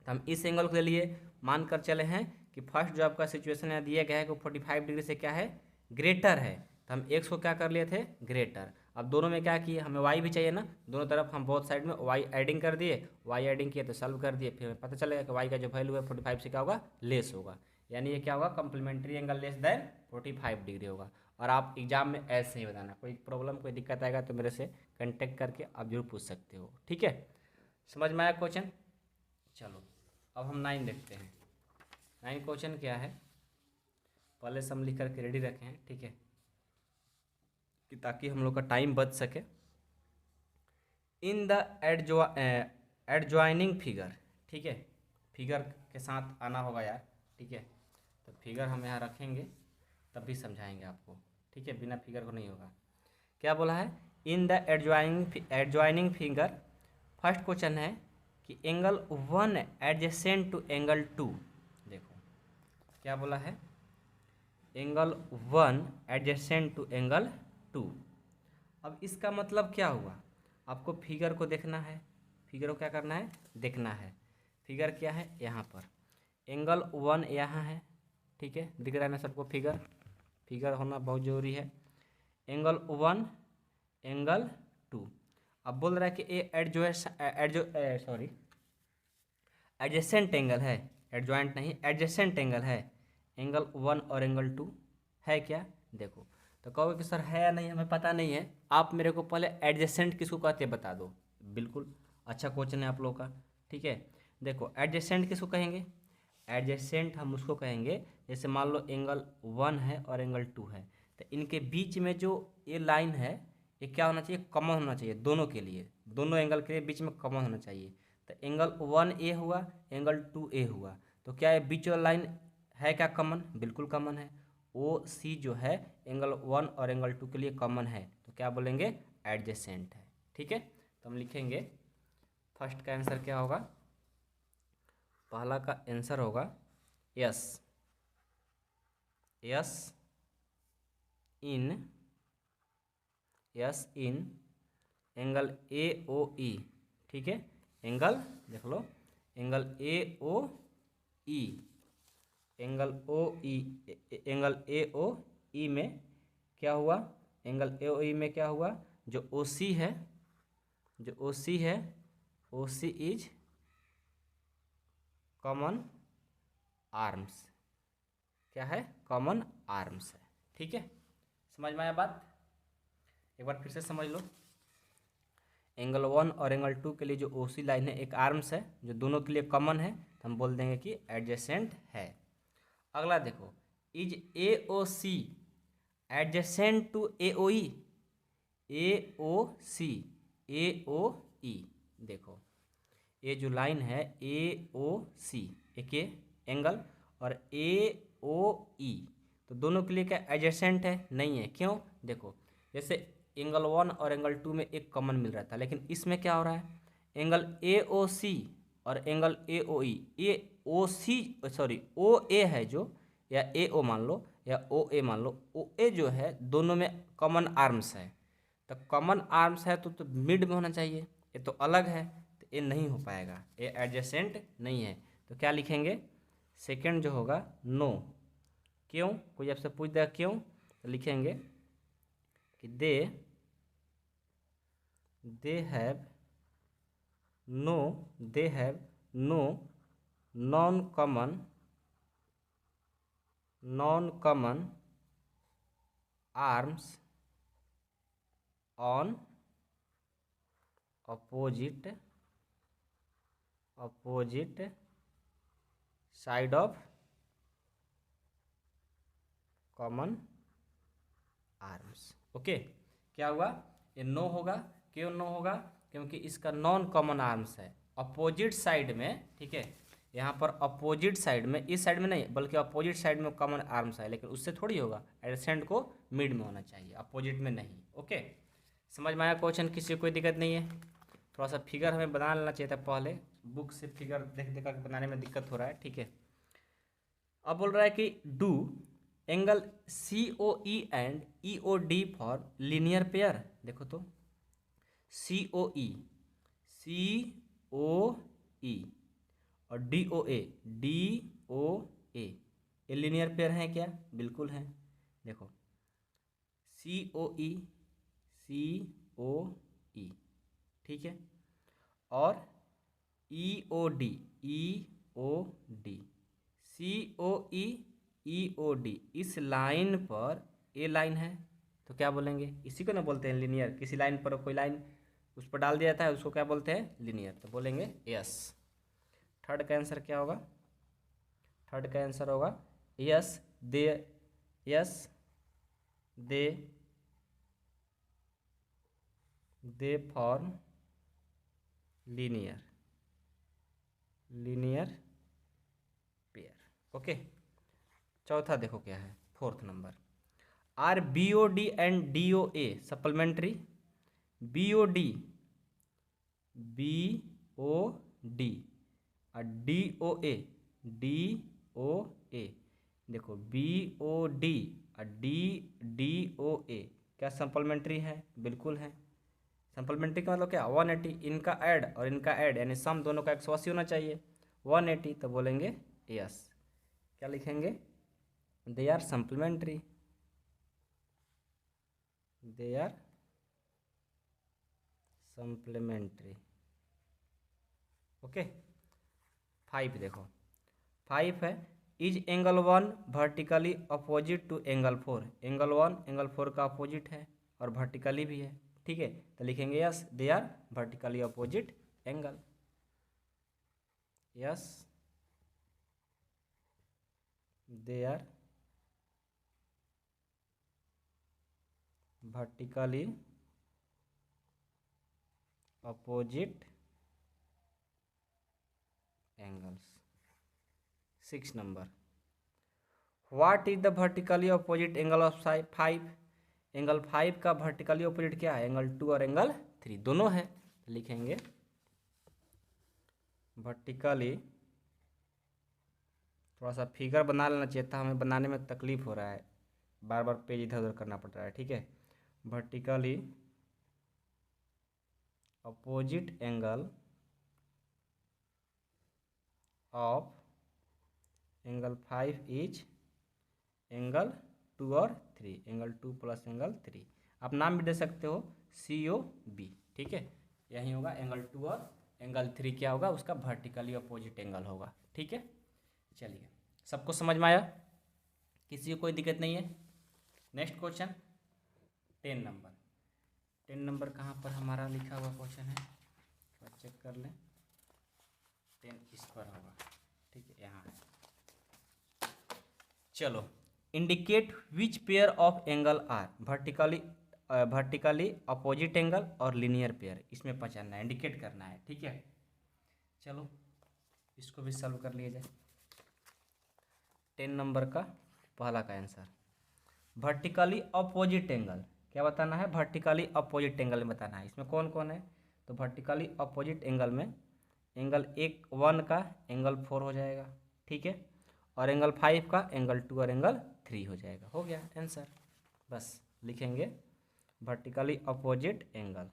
Speaker 1: तो हम इस एंगल को ले लिए। मान कर चले हैं कि फर्स्ट जो आपका सिचुएशन है दिया गया है कि 45 डिग्री से क्या है, ग्रेटर है, तो हम एक्स को क्या कर लिए थे, ग्रेटर। अब दोनों में क्या किए, हमें वाई भी चाहिए ना, दोनों तरफ हम बोथ साइड में वाई एडिंग कर दिए, वाई एडिंग किए तो सॉल्व कर दिए, फिर हमें पता चलेगा कि वाई का जो वैल्यू है 45 से क्या होगा, लेस होगा, यानी ये क्या होगा, complementary angle less than 45 degree होगा। और आप एग्जाम में ऐसे ही बताना, कोई प्रॉब्लम कोई दिक्कत आएगा तो मेरे से कांटेक्ट करके आप जरूर पूछ सकते हो। ठीक है, समझ में आया क्वेश्चन? चलो अब हम 9 देखते हैं। 9 क्वेश्चन क्या है, पहले से हम लिख करके रेडी रखे हैं। ठीक है, कि ताकि हम लोग का टाइम बच सके। इन द एडजॉइनिंग फिगर, ठीक है, फिगर
Speaker 2: के साथ आना होगा यार, ठीक है। तो फिगर हम यहाँ रखेंगे तब भी समझाएंगे आपको, ठीक है, बिना फिगर को नहीं होगा। क्या बोला है, in the adjoining figure, first question है कि एंगल 1 एडजेसेंट टू एंगल 2। देखो क्या बोला है, एंगल 1 एडजेसेंट टू एंगल 2। अब इसका मतलब क्या हुआ, आपको फिगर को देखना है, फिगर को क्या करना है, देखना है। फिगर क्या है, यहाँ पर एंगल 1 यहाँ है, ठीक है, दिख रहा है ना सबको फिगर, फिगर होना बहुत ज़रूरी है। Angle 1 angle 2। अब बोल रहा है कि ये एडजेसेंट एंगल है, एडजॉइंट नहीं, एडजेसेंट एंगल है। एंगल 1 और एंगल 2 है क्या, देखो। तो कहोगे कि सर है या नहीं, हमें पता नहीं है, आप मेरे को पहले एडजेसेंट किसको कहते हैं बता दो। बिल्कुल अच्छा क्वेश्चन है आप लोग का, ठीक है। देखो एडजेसेंट किसको कहेंगे, एडजेसेंट हम उसको कहेंगे जैसे मान लो एंगल 1 है और एंगल 2 है, तो इनके बीच में जो ये लाइन है ये क्या होना चाहिए, कॉमन होना चाहिए दोनों के लिए, दोनों एंगल के बीच में कॉमन होना चाहिए। तो एंगल 1A हुआ, एंगल 2A हुआ, तो क्या ये बीच वाला लाइन है क्या कॉमन, बिल्कुल कॉमन है। OC जो है एंगल 1 और एंगल 2 के लिए कॉमन है, तो क्या बोलेंगे, एडजेसेंट है, ठीक है। तो हम लिखेंगे फर्स्ट का आंसर क्या होगा, पहला का आंसर होगा yes, yes in angle AOE, ठीक है। एंगल देख लो, एंगल AOE, एंगल AOE में क्या हुआ, एंगल AOE में क्या हुआ, जो OC है, जो OC है, OC इज कॉमन आर्म्स, क्या है, कॉमन आर्म्स है, ठीक है। समझ में आया बात, एक बार फिर से समझ लो। एंगल 1 और एंगल 2 के लिए जो OC लाइन है एक आर्म्स है जो दोनों के लिए कॉमन है, तो हम बोल देंगे कि एडजेसेंट है। अगला देखो, is AOC adjacent to AOE, AOC AOE, देखो ये जो लाइन है AOC एक एंगल और AOE, तो दोनों के लिए क्या एडजेसेंट है, नहीं है, क्यों, देखो जैसे एंगल 1 और एंगल 2 में एक कॉमन मिल रहा था, लेकिन इसमें क्या हो रहा है, एंगल AOC और एंगल AOE, OA है जो, या AO मान लो या OA मान लो, OA जो है दोनों में कॉमन आर्म्स है, तो कॉमन आर्म्स है तो मिड में होना चाहिए, ये तो अलग है, तो ये नहीं हो पाएगा, ये एडजेसेंट नहीं है। तो क्या लिखेंगे, सेकंड जो होगा नो, क्यों, कोई आपसे पूछ देगा क्यों, तो लिखेंगे कि they have no non common arms on opposite side of common arms, okay. क्या हुआ, ये नो होगा, क्यों नो होगा, क्योंकि इसका नॉन कॉमन आर्म्स है अपोजिट साइड में, ठीक है। यहाँ पर अपोजिट साइड में, इस साइड में नहीं बल्कि अपोजिट साइड में कॉमन आर्म्स है, लेकिन उससे थोड़ी होगा, एडजेसेंट को मिड में होना चाहिए, अपोजिट में नहीं, ओके। समझ में आया क्वेश्चन, किसी को कोई दिक्कत नहीं है। थोड़ा सा फिगर हमें बना लेना चाहिए था पहले, बुक से फिगर देख देख कर बनाने में दिक्कत हो रहा है, ठीक है। अब बोल रहा है कि do angle COE and EOD for linear pair, देखो तो COE और DOA ये लीनियर पेयर हैं क्या, बिल्कुल हैं, देखो COE ठीक है, और EOD COE इस लाइन पर ए लाइन है, तो क्या बोलेंगे, इसी को ना बोलते हैं लीनियर, किसी लाइन पर कोई लाइन उस पर डाल दिया जाता है उसको क्या बोलते हैं, लीनियर, तो बोलेंगे यस। थर्ड का आंसर क्या होगा, थर्ड का आंसर होगा yes they form linear okay, चौथा देखो क्या है, fourth number, are B O D and D O A supplementary. B O D और डी ओ ए, देखो बी ओ डी और डी ओ ए क्या सप्लीमेंट्री है? बिल्कुल है। सप्लीमेंट्री का मतलब क्या? 180, इनका ऐड और इनका ऐड यानी सम दोनों का 180 होना चाहिए। 180 तो बोलेंगे यस। क्या लिखेंगे? They are supplementary, they are supplementary. Okay, 5 देखो, 5 है, is angle 1 vertically opposite to angle 4। Angle 1 angle 4 का अपोजिट है और वर्टिकली भी है, ठीक है, तो लिखेंगे yes, they are vertically opposite angle. Yes, they are vertically opposite angles. 6 number, what is the vertically opposite angle of 5? Angle 5 का वर्टिकली अपोजिट क्या है? एंगल 2 और एंगल 3 दोनों है, लिखेंगे वर्टिकली, थोड़ा सा फिगर बना लेना चाहिए था, हमें बनाने में तकलीफ हो रहा है, बार बार पेज इधर उधर करना पड़ रहा है, ठीक है। Vertically opposite angle of angle 5 is angle 2 और 3, एंगल 2 प्लस एंगल 3। आप नाम भी दे सकते हो COB, ठीक है, यही होगा एंगल 2 और एंगल 3 क्या होगा? उसका वर्टिकली अपोजिट एंगल होगा, ठीक है। चलिए, सबको समझ में आया? किसी को कोई दिक्कत नहीं है? Next question 10 number. 10 नंबर कहाँ पर हमारा लिखा हुआ क्वेश्चन है, थोड़ा चेक कर लें। 10 इस पर होगा, ठीक है, यहाँ है। चलो, indicate which pair of angle are vertically opposite angle और लीनियर पेयर, इसमें पहचानना है, इंडिकेट करना है, ठीक है। चलो, इसको भी सॉल्व कर लिया जाए। 10 नंबर का पहला का आंसर, वर्टिकली अपोजिट एंगल क्या बताना है? वर्टिकली अपोजिट एंगल में बताना है। इसमें कौन कौन है? तो वर्टिकली अपोजिट एंगल में एंगल 1 का एंगल 4 हो जाएगा, ठीक है, और एंगल 5 का एंगल 2 और एंगल 3 हो जाएगा। हो गया आंसर, बस लिखेंगे वर्टिकली अपोजिट एंगल।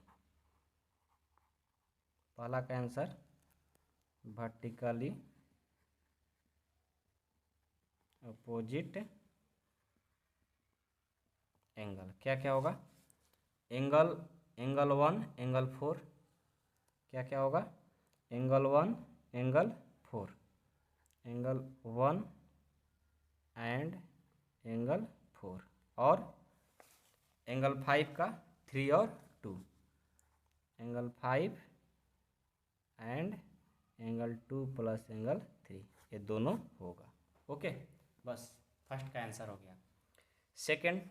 Speaker 2: पहला का आंसर वर्टिकली अपोजिट एंगल क्या क्या होगा? एंगल 1 एंगल 4 क्या क्या होगा? Angle 1 angle 4, angle 1 and angle 4, और एंगल 5 का 3 और 2, angle 5 and angle 2 plus angle 3, ये दोनों होगा। ओके, बस फर्स्ट का आंसर हो गया। Second,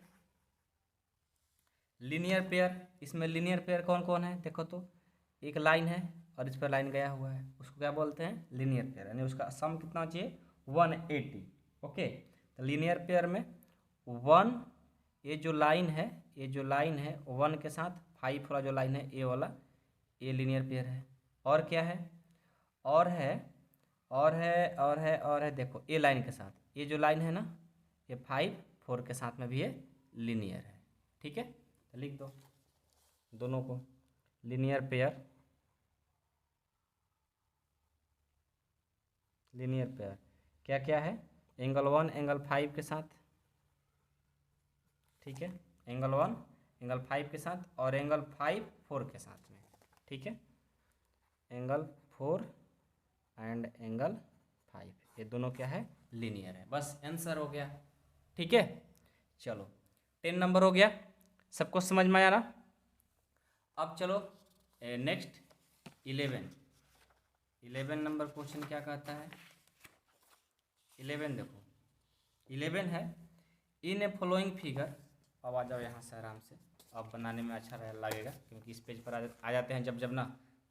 Speaker 2: linear pair. इसमें लीनियर पेयर कौन कौन है? देखो तो, एक लाइन है और इस पर लाइन गया हुआ है, उसको क्या बोलते हैं? लीनियर पेयर, यानी उसका सम कितना चाहिए? 180। ओके, तो लीनियर पेयर में 1, ये जो लाइन है 1 के साथ 5 वाला जो लाइन है, ए वाला, ये लीनियर पेयर है। और क्या है? और है, देखो ए लाइन के साथ, ये जो लाइन है ना, ये 5 4 के साथ में भी ये लीनियर है, ठीक है, तो लिख दो दोनों को, लीनियर पेयर, लीनियर पेयर क्या क्या है? एंगल 1 एंगल 5 के साथ, ठीक है, एंगल 1 एंगल 5 के साथ और एंगल 5 4 के साथ में, ठीक है, एंगल 4 एंड एंगल 5, ये दोनों क्या है? लीनियर है। बस आंसर हो गया, ठीक है। चलो, 10 नंबर हो गया, सबको समझ में आया ना? अब चलो नेक्स्ट 11 नंबर क्वेश्चन क्या कहता है? 11 देखो, 11 है, इन ए फॉलोइंग फिगर। अब आ जाओ यहाँ से आराम से, अब बनाने में अच्छा लगेगा, क्योंकि इस पेज पर आ जाते हैं जब ना,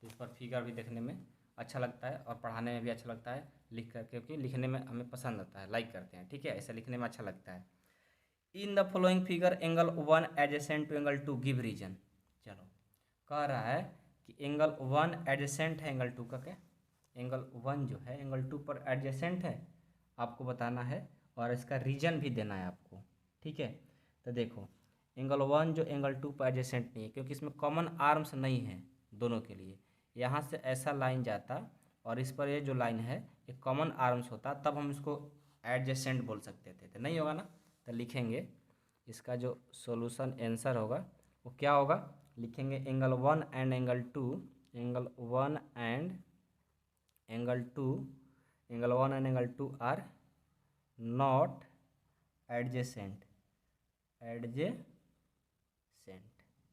Speaker 2: तो इस पर फिगर भी देखने में अच्छा लगता है और पढ़ाने में भी अच्छा लगता है, लिख कर, क्योंकि लिखने में हमें पसंद आता है, लाइक करते हैं, ठीक है, ऐसे लिखने में अच्छा लगता है। In the following figure angle 1 adjacent to angle 2 give reason. चलो, कह रहा है कि एंगल 1 एडजेसेंट है एंगल 2 का, क्या एंगल 1 जो है एंगल 2 पर एडजेसेंट है, आपको बताना है और इसका रीजन भी देना है आपको, ठीक है। तो देखो, एंगल 1 जो एंगल 2 पर एडजेसेंट नहीं है, क्योंकि इसमें कॉमन आर्म्स नहीं है दोनों के लिए। यहाँ से ऐसा लाइन जाता और इस पर ये जो लाइन है ये कॉमन आर्म्स होता, तब हम इसको एडजेसेंट बोल सकते थे। तो नहीं होगा ना, तो लिखेंगे इसका जो सॉल्यूशन आंसर होगा वो क्या होगा, लिखेंगे angle 1 and angle 2, angle 1 and angle 2, angle 1 and angle 2 are not adjacent, adjacent,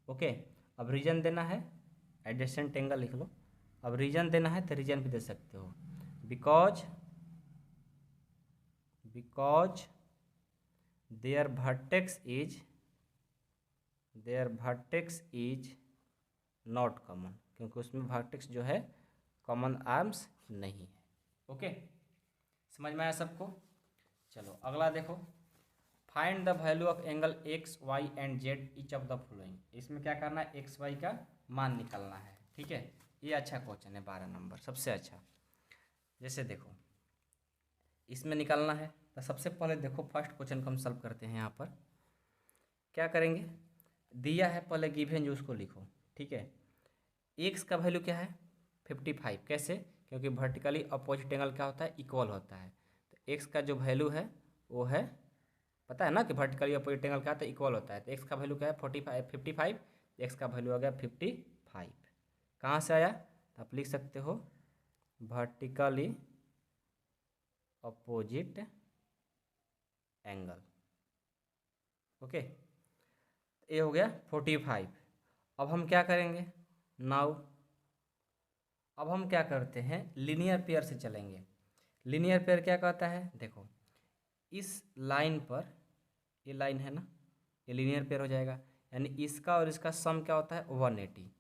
Speaker 2: okay. अब रीजन देना है, एडजेसेंट एंगल लिख लो। अब रीजन देना है तो रीजन भी दे सकते हो, because their vertex is not common, क्योंकि उसमें वर्टेक्स जो है कॉमन आर्म्स नहीं है, ओके। समझ में आया सबको। चलो अगला देखो, find the value of angle x y and z each of the following. इसमें क्या करना है, एक्स वाई का मान निकालना है, ठीक है। ये अच्छा क्वेश्चन है, 12 नंबर सबसे अच्छा। जैसे देखो इसमें निकालना है तो सबसे पहले देखो फर्स्ट क्वेश्चन को हम सॉल्व करते हैं। यहाँ पर क्या करेंगे, दिया है पहले गिवन जो उसको लिखो, ठीक है। एक्स का वैल्यू क्या है 55, कैसे, क्योंकि वर्टिकली अपोजिट एंगल क्या होता है, इक्वल होता है। तो एक्स का जो वैल्यू है वो है, पता है ना कि वर्टिकली अपोजिट एंगल क्या होता है, इक्वल होता है। तो एक्स का वैल्यू क्या है 55, एक्स का वैल्यू आ गया 55। कहाँ से आया, तो आप लिख सकते हो वर्टिकली अपोजिट एंगल, ओके। ये हो गया 45। अब हम क्या करेंगे, नाउ अब हम क्या करते हैं, लीनियर पेयर से चलेंगे। लीनियर पेयर क्या कहता है, देखो इस लाइन पर, ये लाइन है ना, ये लीनियर पेयर हो जाएगा, यानी इसका और इसका सम क्या होता है 180,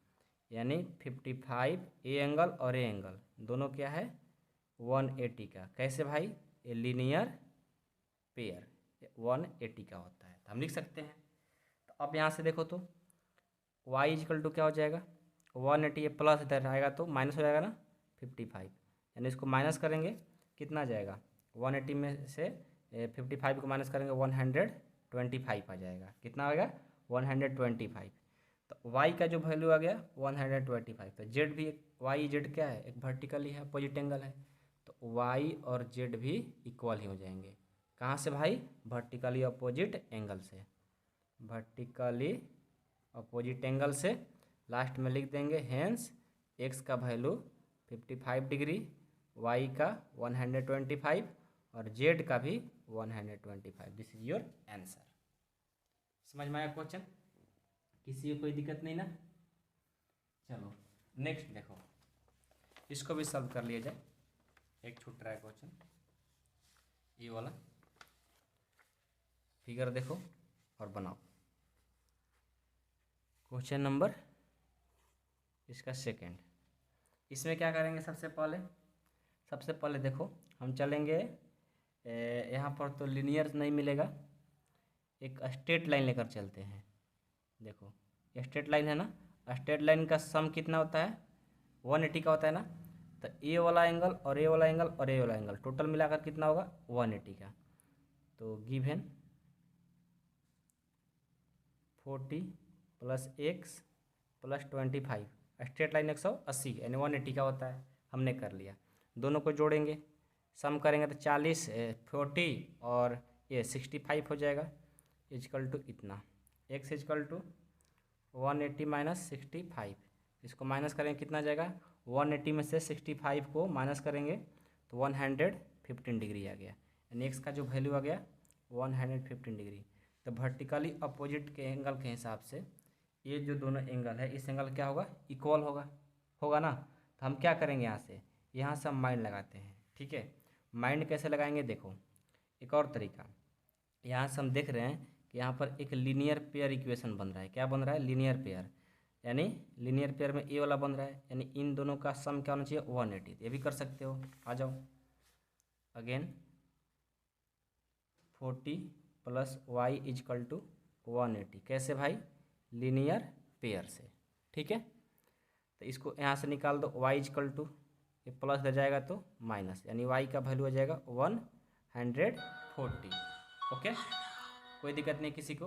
Speaker 2: यानी 55 ए एंगल और ए एंगल दोनों क्या है 180 का। कैसे भाई, ये लीनियर पेयर 180 का होता है, तो हम लिख सकते हैं। तो अब यहाँ से देखो तो y इजकल टू क्या हो जाएगा 180, ये प्लस इधर आएगा तो माइनस हो जाएगा ना 55, यानी इसको माइनस करेंगे कितना जाएगा 180 में से 55 को माइनस करेंगे 125 आ जाएगा, कितना आ गया 125। तो y का जो वैल्यू आ गया 125। तो z भी y z क्या है, एक वर्टिकली है, अपोजिट एंगल है, तो y और z भी इक्वल ही हो जाएंगे। कहाँ से भाई, वर्टिकली अपोजिट एंगल से, वर्टिकली अपोजिट एंगल से। लास्ट में लिख देंगे हेंस x का वैल्यू 55 डिग्री, y का 125 और z का भी 125। This is your answer. समझ में आया क्वेश्चन, किसी को कोई दिक्कत नहीं ना। चलो नेक्स्ट देखो, इसको भी सॉल्व कर लिया जाए। एक छूट रहा है क्वेश्चन, ये वाला फिगर देखो और बनाओ। क्वेश्चन नंबर इसका सेकंड, इसमें क्या करेंगे, सबसे पहले देखो हम चलेंगे यहाँ पर, तो लीनियर नहीं मिलेगा, एक स्ट्रेट लाइन लेकर चलते हैं। देखो ये स्ट्रेट लाइन है ना, स्ट्रेट लाइन का सम कितना होता है 180 का होता है ना। तो ए वाला एंगल और ए वाला एंगल और ए वाला एंगल टोटल मिलाकर कितना होगा 180 का। तो given 40 plus x plus 25, straight line 180 यानी 180 का होता है, हमने कर लिया। दोनों को जोड़ेंगे, सम करेंगे तो 40 40 और ये 65 हो जाएगा, इजकल टू इतना, x इजकल टू 180 माइनस 65। इसको माइनस करेंगे कितना जाएगा, 180 में से 65 को माइनस करेंगे तो 115 डिग्री आ गया, यानी x का जो वैल्यू आ गया 115 डिग्री। तो वर्टिकली अपोजिट के एंगल के हिसाब से ये जो दोनों एंगल है, इस एंगल क्या होगा इक्वल होगा ना। तो हम क्या करेंगे, यहाँ से हम माइंड लगाते हैं, ठीक है। माइंड कैसे लगाएंगे, देखो एक और तरीका, यहाँ से हम देख रहे हैं कि यहाँ पर एक लीनियर पेयर इक्वेशन बन रहा है। क्या बन रहा है, लीनियर पेयर। यानी लीनियर पेयर में ए वाला बन रहा है, यानी इन दोनों का सम क्या होना चाहिए 180। ये भी कर सकते हो, आ जाओ again 40 plus y is equal to 180। कैसे भाई? लीनियर पेयर से, ठीक है। तो इसको यहाँ से निकाल दो, वाई इजकल टू ये प्लस हो जाएगा तो माइनस, यानी वाई का वैल्यू हो जाएगा 140। ओके, कोई दिक्कत नहीं किसी को।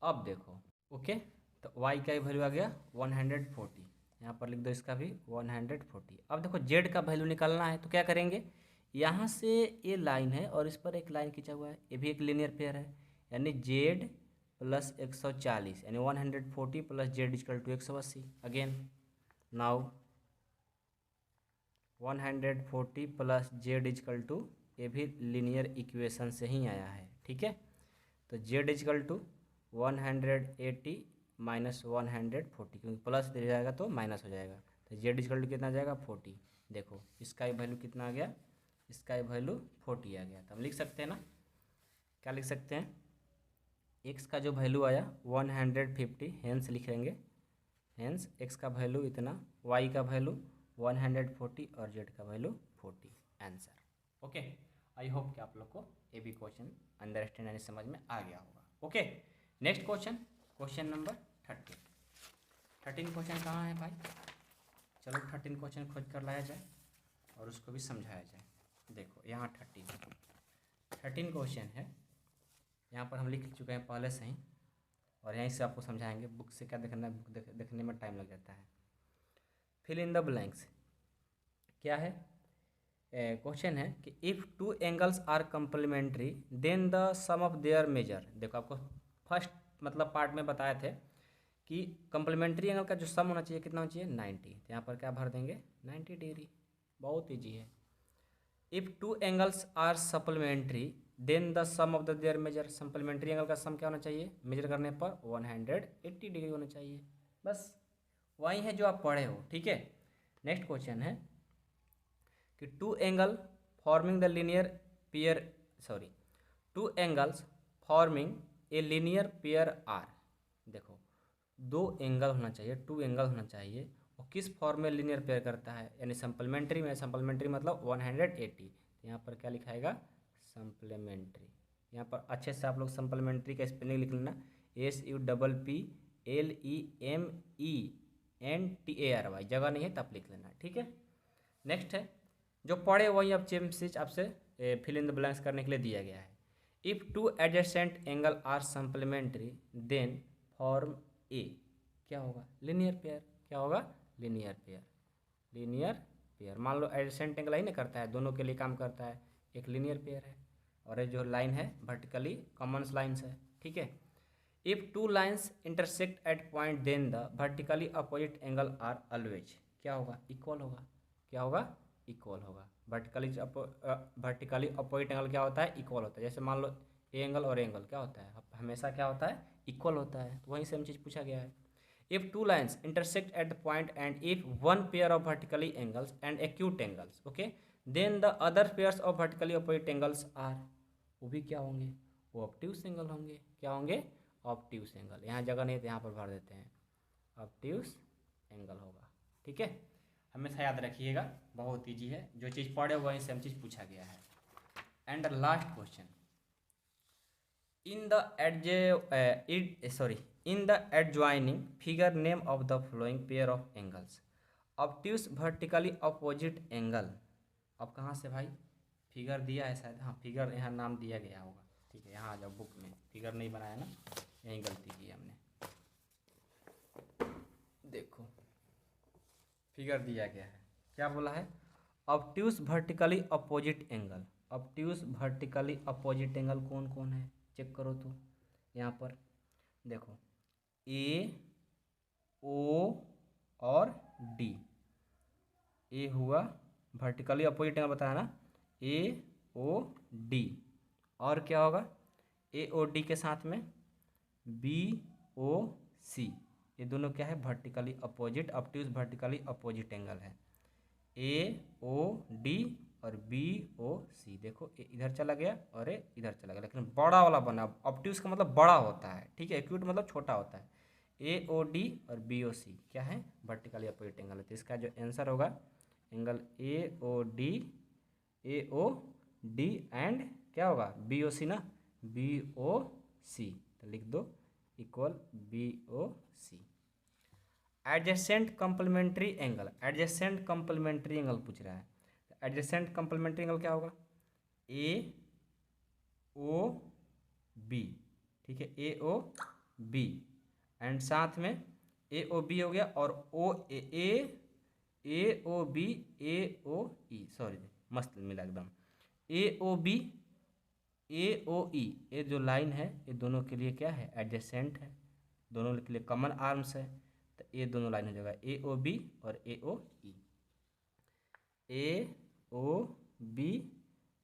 Speaker 2: अब देखो, ओके, तो y का वैल्यू आ गया 140, यहाँ पर लिख दो इसका भी 140। अब देखो z का वैल्यू निकालना है, तो क्या करेंगे, यहाँ से ये लाइन है और इस पर एक लाइन खींचा हुआ है, ये भी एक लीनियर पेयर है, यानी z प्लस 140, यानी 140 plus z equal to 180। Again now 140 plus z equal to, ये भी लीनियर इक्वेशन से ही आया है, ठीक है। तो z इक्वल टू 180 माइनस 140, क्योंकि प्लस दे जाएगा तो माइनस हो जाएगा, तो z इक्वल टू कितना आ जाएगा 40। देखो इसका ही वैल्यू कितना आ गया, इसका ही वैल्यू 40 आ गया। तो हम लिख सकते हैं ना, क्या लिख सकते हैं, x का जो वैल्यू आया 150, हेंस लिख लेंगे, हेंस x का वैल्यू इतना, y का वैल्यू 140 और z का value 40, answer. Okay, I hope कि आप लोग को ये भी क्वेश्चन अंडरस्टैंड यानी समझ में आ गया होगा। Okay, next question, question number 13 question कहाँ है भाई? चलो 13 क्वेश्चन खोज कर लाया जाए और उसको भी समझाया जाए। देखो यहाँ 13 क्वेश्चन है, यहाँ पर हम लिख चुके हैं पहले से ही, और यहीं से आपको समझाएंगे। बुक से क्या देखना है, बुक देखने में टाइम लग जाता है। फिल इन द ब्लैंक्स क्या है, क्वेश्चन है कि if two angles are complementary then the sum of their measure. देखो आपको फर्स्ट मतलब पार्ट में बताए थे कि कंप्लीमेंट्री एंगल का जो सम होना चाहिए कितना होना चाहिए 90, तो यहाँ पर क्या भर देंगे 90 डिग्री, बहुत ईजी है। If two angles are supplementary then the sum of the their measure, supplementary angle का सम क्या होना चाहिए मेजर करने पर 180 डिग्री होना चाहिए, बस वही है जो आप पढ़े हो, ठीक है। नेक्स्ट क्वेश्चन है कि two angle forming the linear pair, sorry, two angles forming a linear pair are. देखो दो एंगल होना चाहिए, टू एंगल होना चाहिए, और किस फॉर्म में लीनियर पेयर करता है, यानी सप्लीमेंट्री में, सप्लीमेंट्री मतलब 180, यहाँ पर क्या लिखाएगा सप्लीमेंट्री। यहाँ पर अच्छे से आप लोग सप्लीमेंट्री का स्पेलिंग लिख लेना, SUPPLEMENTARY, जगह नहीं है तब लिख लेना, ठीक है। नेक्स्ट है जो पढ़े वही अब सेम चीज आपसे फिल इन द ब्लैंक्स करने के लिए दिया गया है। If two adjacent angle are supplementary then form a, क्या होगा लीनियर पेयर, क्या होगा लीनियर पेयर, लीनियर पेयर। मान लो एडजेसेंट एंगल ही ना करता है, दोनों के लिए काम करता है, एक लीनियर पेयर है, और ये जो लाइन है वर्टिकली कॉमन लाइन्स है, ठीक है। If two lines intersect at point then the vertically opposite angle are always, क्या होगा इक्वल होगा, क्या होगा इक्वल होगा। वर्टिकली अपोजिट एंगल क्या होता है इक्वल होता है, जैसे मान लो ए एंगल और एंगल क्या होता है हमेशा क्या होता है इक्वल होता है, तो वहीं सेम चीज़ पूछा गया है। If two lines intersect at the point and if one pair of vertically angles and acute angles, okay, then the other pairs of vertically opposite angles are, वो भी क्या होंगे, वो ऑब्ट्यूस एंगल होंगे, क्या होंगे ऑब्ट्यूस एंगल। यहाँ जगह नहीं है तो यहाँ पर भर देते हैं, ऑब्ट्यूस एंगल होगा, ठीक है। हमेशा याद रखिएगा, बहुत ईजी है, जो चीज़ पढ़े वही सेम चीज़ पूछा गया है। And last question, in the adjoining figure name of the flowing pair of angles, obtuse vertically opposite angle. अब कहाँ से भाई, फिगर दिया है शायद, हाँ फिगर यहाँ नाम दिया गया होगा, ठीक है। यहाँ आ जाओ, बुक में फिगर नहीं बनाया ना, यहीं गलती की हमने, देखो फिगर दिया गया है, क्या बोला है obtuse vertically opposite angle. Obtuse vertically opposite angle कौन कौन है चेक करो तो, यहाँ पर देखो ए ओ और डी, ए हुआ वर्टिकली अपोजिट एंगल बताया ना, ए ओ डी, और क्या होगा ए ओ डी के साथ में बी ओ सी, ये दोनों क्या है vertically opposite, obtuse vertically opposite angle है, ए ओ डी और बी ओ सी। देखो ए इधर चला गया और ए इधर चला गया, लेकिन बड़ा वाला बना, ऑब्ट्यूस का मतलब बड़ा होता है, ठीक है, एक्यूट मतलब छोटा होता है। AOD और BOC क्या है, वर्टिकली अपोजिट एंगल है। तो इसका जो आंसर होगा एंगल AOD एंड क्या होगा BOC ना, BOC, तो लिख दो equal BOC। Adjacent complementary angle, adjacent complementary angle पूछ रहा है। एडजेसेंट कम्प्लीमेंट्री एंगल क्या होगा, AOB, ठीक है, AOB एंड साथ में AOB हो गया और AOB AOE, सॉरी मस्त मिला एकदम, AOB AOE, ये जो लाइन है ये दोनों के लिए क्या है, एडजेसेंट है, दोनों के लिए कॉमन आर्म्स है। तो ये दोनों लाइन हो जाएगा AOB और AOE, AOB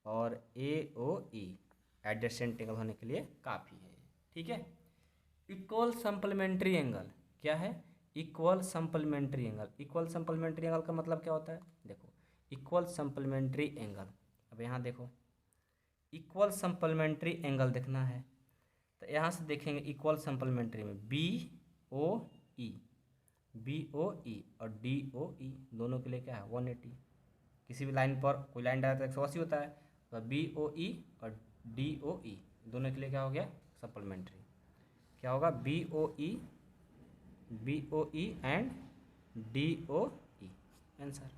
Speaker 2: और AOE एडजेसेंट एंगल होने के लिए काफ़ी है, ठीक है। इक्वल सप्लीमेंट्री एंगल क्या है, equal supplementary angle. Equal supplementary angle का मतलब क्या होता है, देखो इक्वल सप्लीमेंट्री एंगल, अब यहाँ देखो इक्वल सप्लीमेंट्री एंगल देखना है तो यहाँ से देखेंगे इक्वल सप्लीमेंट्री में BOE और DOE दोनों के लिए क्या है 180। किसी भी लाइन पर कोई लाइन डाला तो 180 होता है, तो BOE और DOE दोनों के लिए क्या हो गया सप्लीमेंट्री, क्या होगा BOE and DOE answer.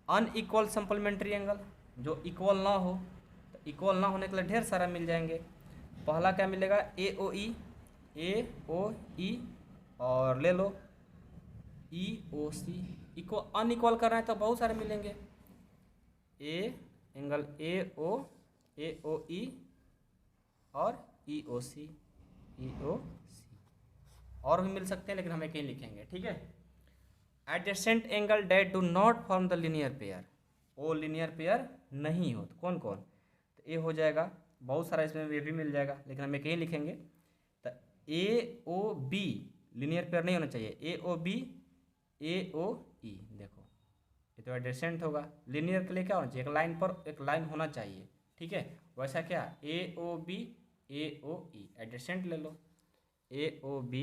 Speaker 2: Unequal supplementary angle, जो इक्वल ना हो, तो इक्वल ना होने के लिए ढेर सारा मिल जाएंगे। पहला क्या मिलेगा AOE और ले लो EOC। इक्वल अनइक्वल करना है तो बहुत सारे मिलेंगे, एंगल AOE और EOC और भी मिल सकते हैं लेकिन हम एक ही लिखेंगे, ठीक है। Adjacent angle date do not form the linear pair, वो लीनियर पेयर नहीं हो, तो कौन कौन, तो ये हो जाएगा, बहुत सारा इसमें ये भी मिल जाएगा लेकिन हम एक ही लिखेंगे। तो AOB लीनियर पेयर नहीं होना चाहिए, AOB AOE, देखो ये तो एडजेसेंट होगा, लीनियर के लिए क्या होना चाहिए, एक लाइन पर एक लाइन होना चाहिए, ठीक है। वैसा क्या AOB AOE एडजेसेंट ले लो, AOB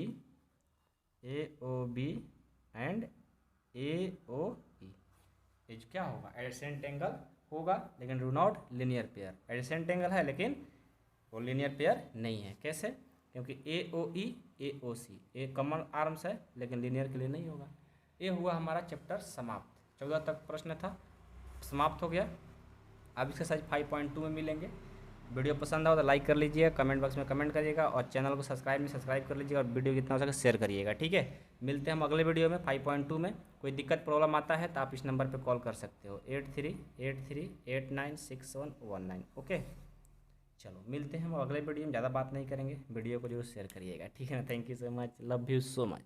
Speaker 2: एंड AOE, ये क्या होगा एडजेसेंट एंगल होगा लेकिन do not linear pair. Adjacent angle है लेकिन वो लीनियर पेयर नहीं है, कैसे, क्योंकि AOE AOC ये कॉमन आर्म्स है लेकिन लीनियर के लिए नहीं होगा। ये हुआ हमारा चैप्टर समाप्त, 14 तक प्रश्न था, समाप्त हो गया। अब एक्सरसाइज 5.2 में मिलेंगे। वीडियो पसंद आओ तो लाइक कर लीजिएगा, कमेंट बॉक्स में कमेंट करिएगा और चैनल को सब्सक्राइब कर लीजिएगा और वीडियो जितना हो सके शेयर करिएगा, ठीक है। मिलते हैं हम अगले वीडियो में 5.2 में। कोई दिक्कत प्रॉब्लम आता है तो आप इस नंबर पर कॉल कर सकते हो 8383896119, ओके। चलो मिलते हैं हम अगले वीडियो में, ज़्यादा बात नहीं करेंगे, वीडियो को जरूर शेयर करिएगा, ठीक है ना। Thank you so much, love you so much.